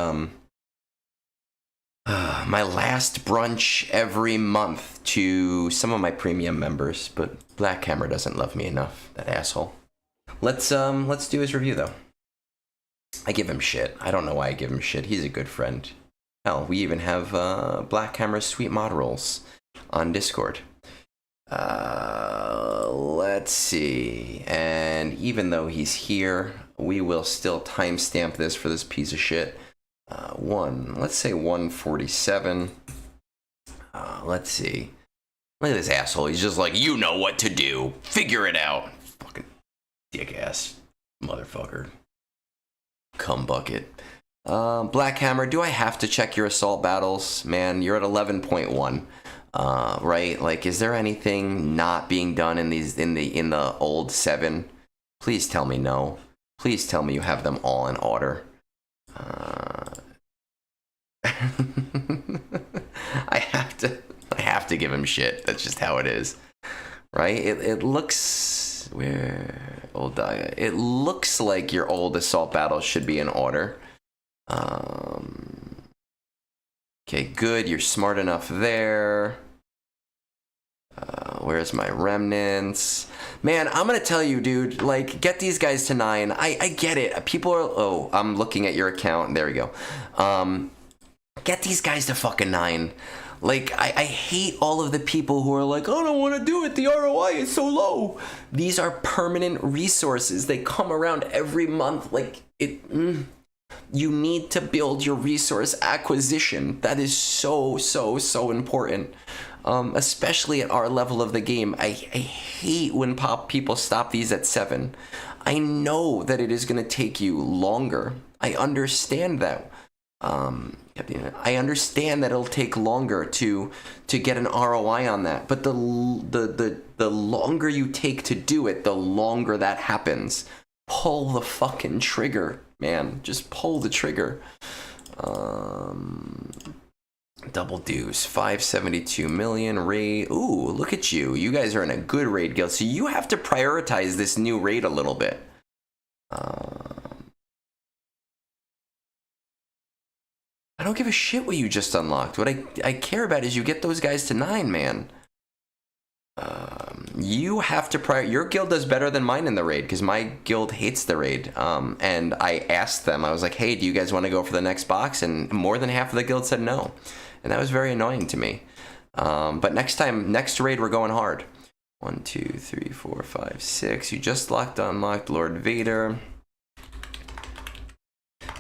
brunch every month to some of my premium members, but Blackhammer doesn't love me enough, that asshole. Let's do his review though. I give him shit. I don't know why I give him shit. He's a good friend. Hell, we even have Blackhammer's sweet mod rolls on Discord. Let's see. And even though he's here, we will still timestamp this for this piece of shit. Let's say 147. Let's see. Look at this asshole. He's just like, you know what to do. Figure it out. Fucking dick ass motherfucker. Cum bucket. Blackhammer, do I have to check your assault battles? Man, you're at 11.1. Right? Like, is there anything not being done in the old 7? Please tell me no. Please tell me you have them all in order. I have to give him shit. That's just how it is, right? It looks it looks like your old assault battles should be in order. Okay, good. You're smart enough there. Where's my remnants? Man, I'm gonna tell you, dude, like, get these guys to 9. I get it. People are... Oh, I'm looking at your account. There we go. Get these guys to fucking 9. Like, I hate all of the people who are like, I don't want to do it. The ROI is so low. These are permanent resources. They come around every month. Like, you need to build your resource acquisition. That is so important. Especially at our level of the game. I hate when people stop these at 7. I know that it is going to take you longer. I understand that. I understand that it'll take longer to get an ROI on that, but the longer you take to do it, the longer that happens. Pull the fucking trigger, man. Just pull the trigger. Double dues, 572 million raid. Ooh, look at you. You guys are in a good raid guild, so you have to prioritize this new raid a little bit. I don't give a shit what you just unlocked. What I care about is you get those guys to 9, man. You have to your guild does better than mine in the raid, because my guild hates the raid. And I asked them, I was like, hey, do you guys want to go for the next box? And more than half of the guild said no. And that was very annoying to me. But next raid, we're going hard. 1, 2, 3, 4, 5, 6. You just unlocked Lord Vader.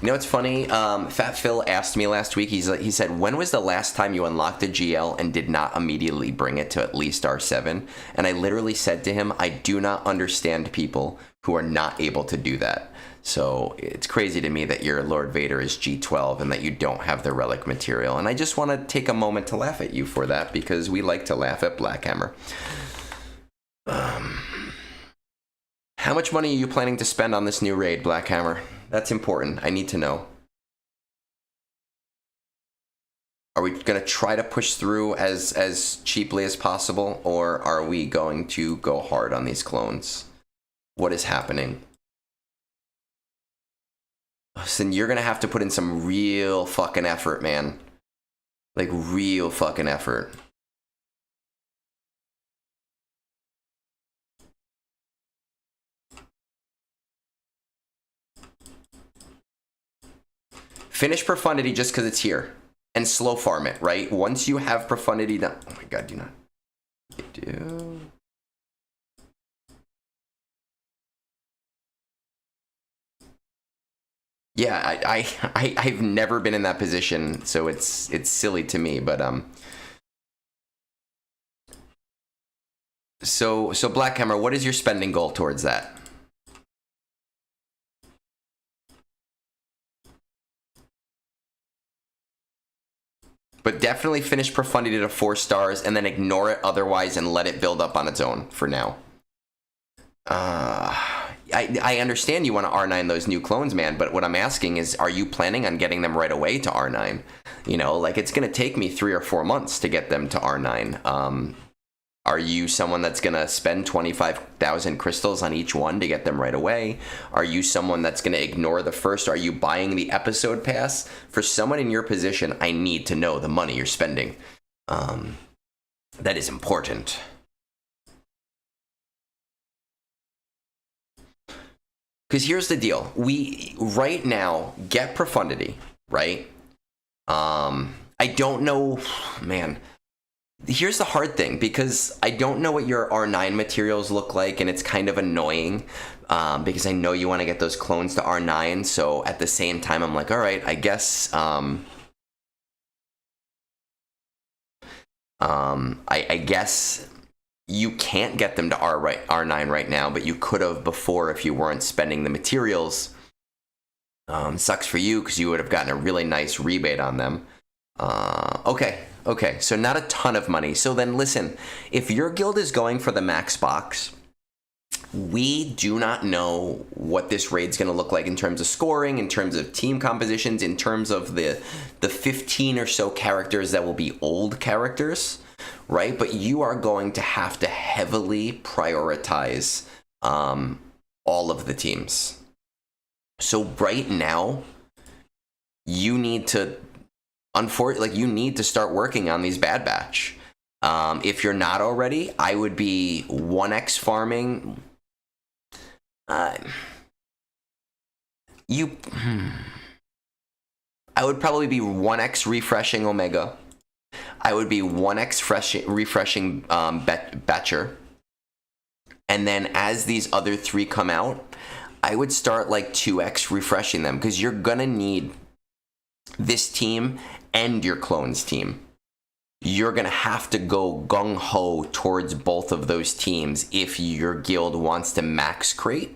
You know what's funny? PhatPhil asked me last week, he said, when was the last time you unlocked a GL and did not immediately bring it to at least R7? And I literally said to him, I do not understand people who are not able to do that. So it's crazy to me that your Lord Vader is G12 and that you don't have the relic material. And I just want to take a moment to laugh at you for that, because we like to laugh at Blackhammer. How much money are you planning to spend on this new raid, Blackhammer? That's important. I need to know. Are we going to try to push through as cheaply as possible, or are we going to go hard on these clones? What is happening? So you're going to have to put in some real fucking effort, man. Like, real fucking effort. Finish Profundity just because it's here. And slow farm it, right? Once you have Profundity done... Oh my god, do not... You do... Yeah, I've never been in that position, so it's silly to me, but So Blackhammer, what is your spending goal towards that? But definitely finish Profundity to 4 stars and then ignore it otherwise and let it build up on its own for now. I understand you want to R9 those new clones, man, but what I'm asking is, are you planning on getting them right away to R9? You know, like, it's going to take me 3 or 4 months to get them to R9. Are you someone that's going to spend 25,000 crystals on each one to get them right away? Are you someone that's going to ignore the first? Are you buying the episode pass? For someone in your position, I need to know the money you're spending. That is important. Because here's the deal. We, right now, get Profundity, right? I don't know, man. Here's the hard thing, because I don't know what your R9 materials look like, and it's kind of annoying because I know you want to get those clones to R9. So at the same time, I'm like, all right, I guess I guess you can't get them to R9 right now, but you could have before if you weren't spending the materials. Sucks for you because you would have gotten a really nice rebate on them. Okay, so not a ton of money. So then listen, if your guild is going for the max box, we do not know what this raid's going to look like in terms of scoring, in terms of team compositions, in terms of the 15 or so characters that will be old characters, right? But you are going to have to heavily prioritize all of the teams. So right now, you need to you need to start working on these Bad Batch. If you're not already, I would be 1x farming. I would probably be 1x refreshing Omega. I would be 1x refreshing Batcher. And then as these other 3 come out, I would start like 2x refreshing them, because you're gonna need this team and your clones team. You're gonna have to go gung-ho towards both of those teams if your guild wants to max crate,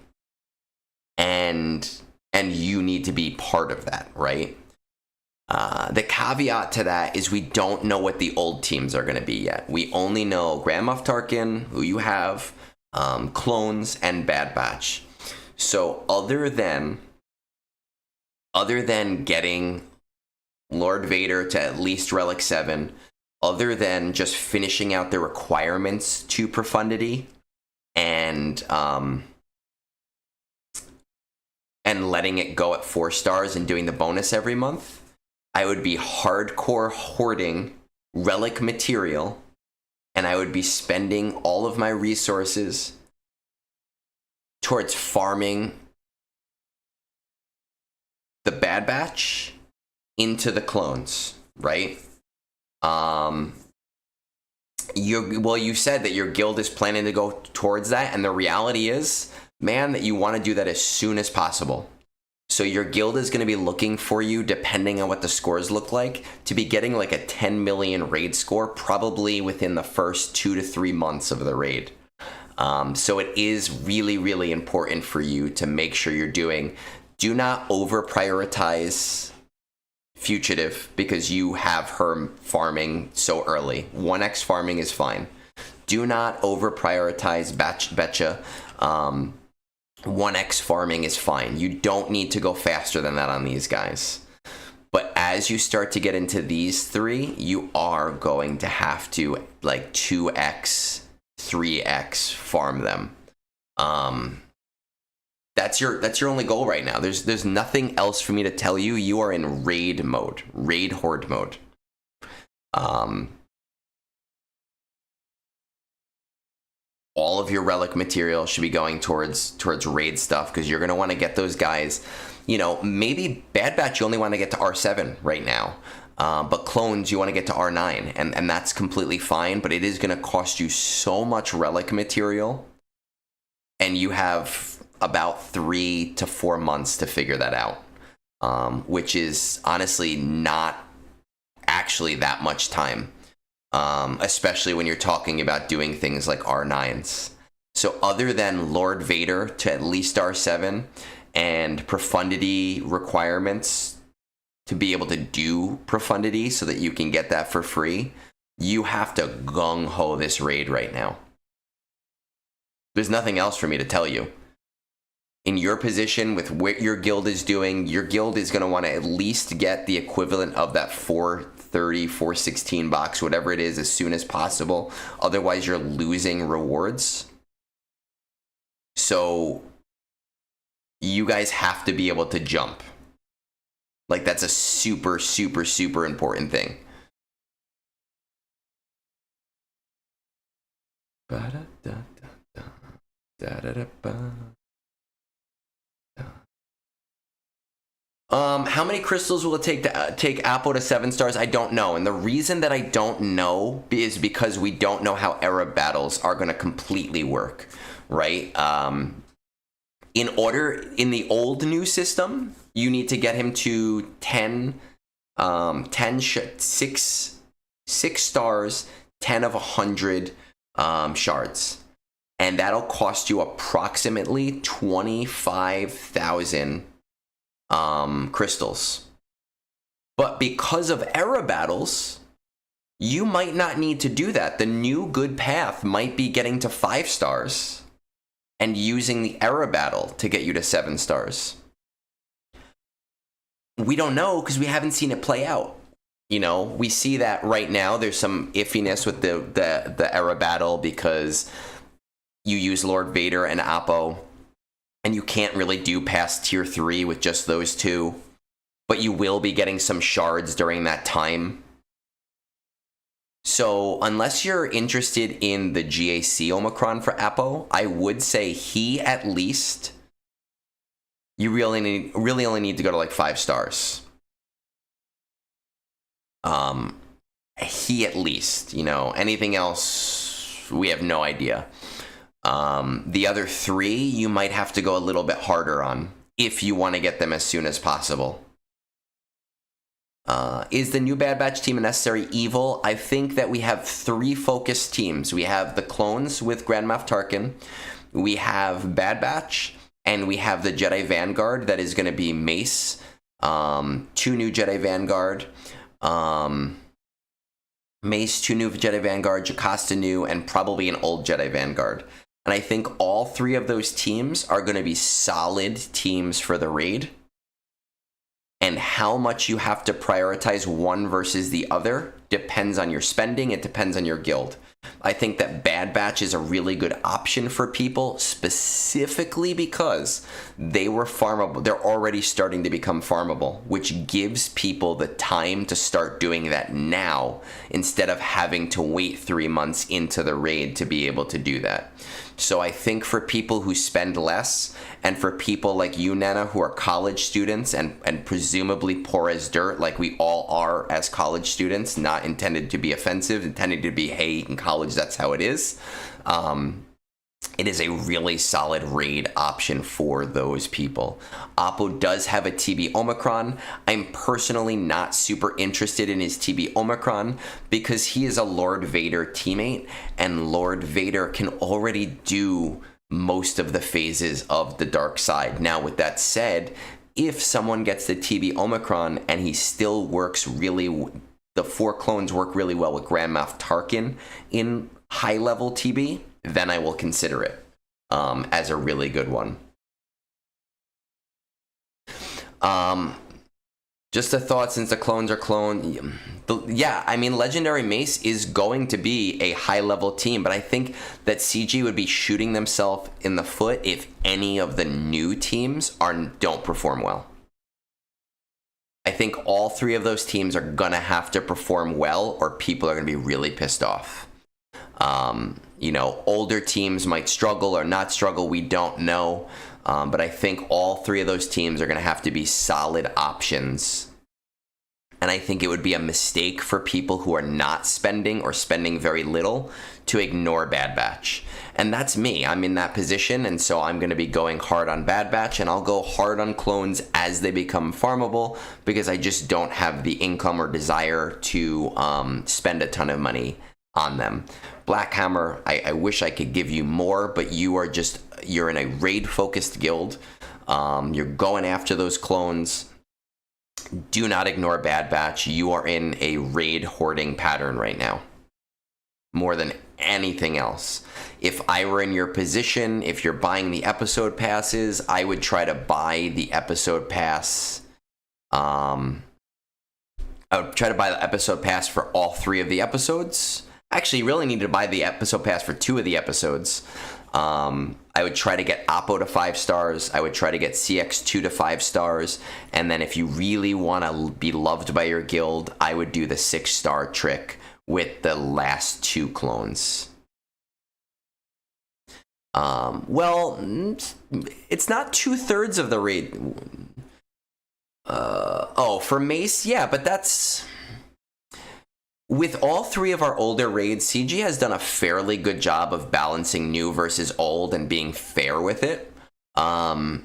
and you need to be part of that, right? The caveat to that is we don't know what the old teams are going to be yet. We only know Grand Moff Tarkin, who you have, clones, and Bad Batch. So other than getting Lord Vader to at least Relic 7, other than just finishing out the requirements to Profundity and letting it go at 4 stars and doing the bonus every month, I would be hardcore hoarding relic material, and I would be spending all of my resources towards farming the Bad Batch into the clones, right? You said that your guild is planning to go towards that, and the reality is, man, that you want to do that as soon as possible. So your guild is going to be looking for you, depending on what the scores look like, to be getting like a 10 million raid score probably within the first 2 to 3 months of the raid. So it is really, really important for you to make sure do not over prioritize Fugitive because you have her farming so early. 1x farming is fine. Do not over prioritize Betcha. 1x farming is fine. You don't need to go faster than that on these guys. But as you start to get into these 3, you are going to have to like 2x, 3x farm them. That's your only goal right now. There's nothing else for me to tell you. You are in raid mode, raid horde mode. All of your relic material should be going towards raid stuff, because you're gonna want to get those guys. Maybe Bad Batch you only want to get to R7 right now, but clones you want to get to R9, and that's completely fine. But it is gonna cost you so much relic material, and you have about 3 to 4 months to figure that out, which is honestly not actually that much time, especially when you're talking about doing things like R9s. So other than Lord Vader to at least R7 and Profundity requirements to be able to do Profundity so that you can get that for free, you have to gung-ho this raid right now. There's nothing else for me to tell you. In your position with what your guild is doing, your guild is going to want to at least get the equivalent of that 430, 416 box, whatever it is, as soon as possible. Otherwise, you're losing rewards. So you guys have to be able to jump. Like, that's a super, super, super important thing. How many crystals will it take to take Appo to 7 stars? I don't know. And the reason that I don't know is because we don't know how era battles are going to completely work, right? In the old new system, you need to get him to 6 stars, 10 of 100 shards. And that'll cost you approximately 25,000 crystals. But because of era battles, you might not need to do that. The new good path might be getting to 5 stars and using the era battle to get you to 7 stars. We don't know because we haven't seen it play out. You know, we see that right now there's some iffiness with the era battle because you use Lord Vader and Appo, and you can't really do past tier 3 with just those two, but you will be getting some shards during that time. So unless you're interested in the GAC Omicron for Appo, I would say he at least, you really only need to go to like 5 stars. He at least, you know, anything else, we have no idea. The other 3, you might have to go a little bit harder on if you want to get them as soon as possible. Is the new Bad Batch team a necessary evil? I think that we have 3 focused teams. We have the clones with Grand Moff Tarkin, we have Bad Batch, and we have the Jedi Vanguard that is going to be Mace, 2 new Jedi Vanguard, Mace, 2 new Jedi Vanguard, Jocasta new, and probably an old Jedi Vanguard. And I think all 3 of those teams are going to be solid teams for the raid. And how much you have to prioritize one versus the other depends on your spending. It depends on your guild. I think that Bad Batch is a really good option for people, specifically because they were farmable. They're already starting to become farmable, which gives people the time to start doing that now instead of having to wait 3 months into the raid to be able to do that. So I think for people who spend less, and for people like you, Nana, who are college students and presumably poor as dirt, like we all are as college students, not intended to be offensive, intended to be, hey, in college, that's how it is. It is a really solid raid option for those people. Oppo does have a TB Omicron. I'm personally not super interested in his TB Omicron because he is a Lord Vader teammate, and Lord Vader can already do most of the phases of the dark side. Now, with that said, if someone gets the TB Omicron and he still works really, the 4 clones work really well with Grand Moff Tarkin in high-level TB, then I will consider it as a really good one. Just a thought, since the clones are cloned. Yeah, I mean, Legendary Mace is going to be a high-level team, but I think that CG would be shooting themselves in the foot if any of the new teams don't perform well. I think all 3 of those teams are going to have to perform well, or people are going to be really pissed off. You know, older teams might struggle or not struggle, we don't know. But I think all 3 of those teams are going to have to be solid options. And I think it would be a mistake for people who are not spending or spending very little to ignore Bad Batch. And that's me. I'm in that position, and so I'm going to be going hard on Bad Batch, and I'll go hard on clones as they become farmable because I just don't have the income or desire to spend a ton of money on them. Blackhammer, I wish I could give you more, but you're in a raid-focused guild. You're going after those clones. Do not ignore Bad Batch. You are in a raid hoarding pattern right now, more than anything else. If I were in your position, if you're buying the episode passes, I would try to buy the episode pass. I would try to buy the episode pass for all 3 of the episodes. Actually, you really need to buy the episode pass for 2 of the episodes. I would try to get Oppo to 5 stars. I would try to get CX2 to 5 stars. And then if you really want to be loved by your guild, I would do the 6-star trick with the last 2 clones. Well, it's not 2/3 of the raid. Oh, for Mace, yeah, but that's... With all three of our older raids, CG has done a fairly good job of balancing new versus old and being fair with it. I'm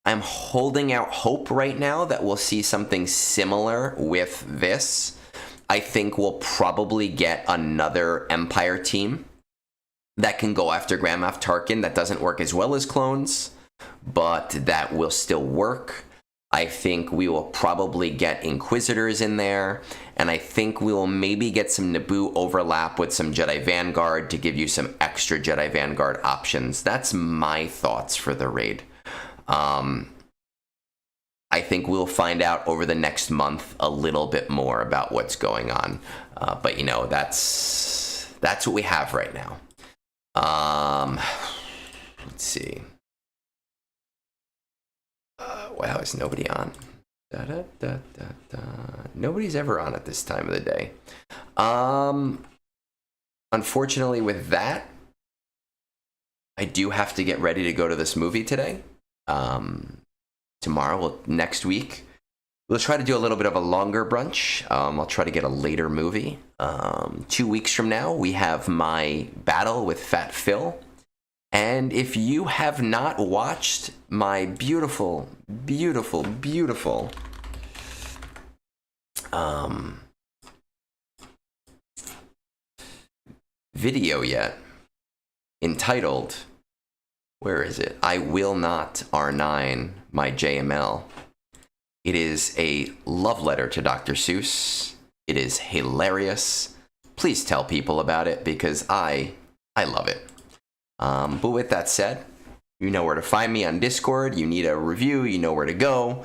holding out hope right now that we'll see something similar with this. I think we'll probably get another Empire team that can go after Grand Moff Tarkin. That doesn't work as well as clones, but that will still work. I think we will probably get Inquisitors in there, and I think we will maybe get some Naboo overlap with some Jedi Vanguard to give you some extra Jedi Vanguard options. That's my thoughts for the raid. I think we'll find out over the next month a little bit more about what's going on. But, you know, that's what we have right now. Let's see. Wow, is nobody on? Nobody's ever on at this time of the day. Unfortunately, with that, I do have to get ready to go to this movie today. Tomorrow, next week, we'll try to do a little bit of a longer brunch. I'll try to get a later movie. 2 weeks from now, we have my battle with PhatPhil. And if you have not watched my beautiful, beautiful, beautiful video yet, entitled, where is it? I Will Not R9, my JML. It is a love letter to Dr. Seuss. It is hilarious. Please tell people about it because I love it. But with that said, you know where to find me on Discord. You need a review, you know where to go.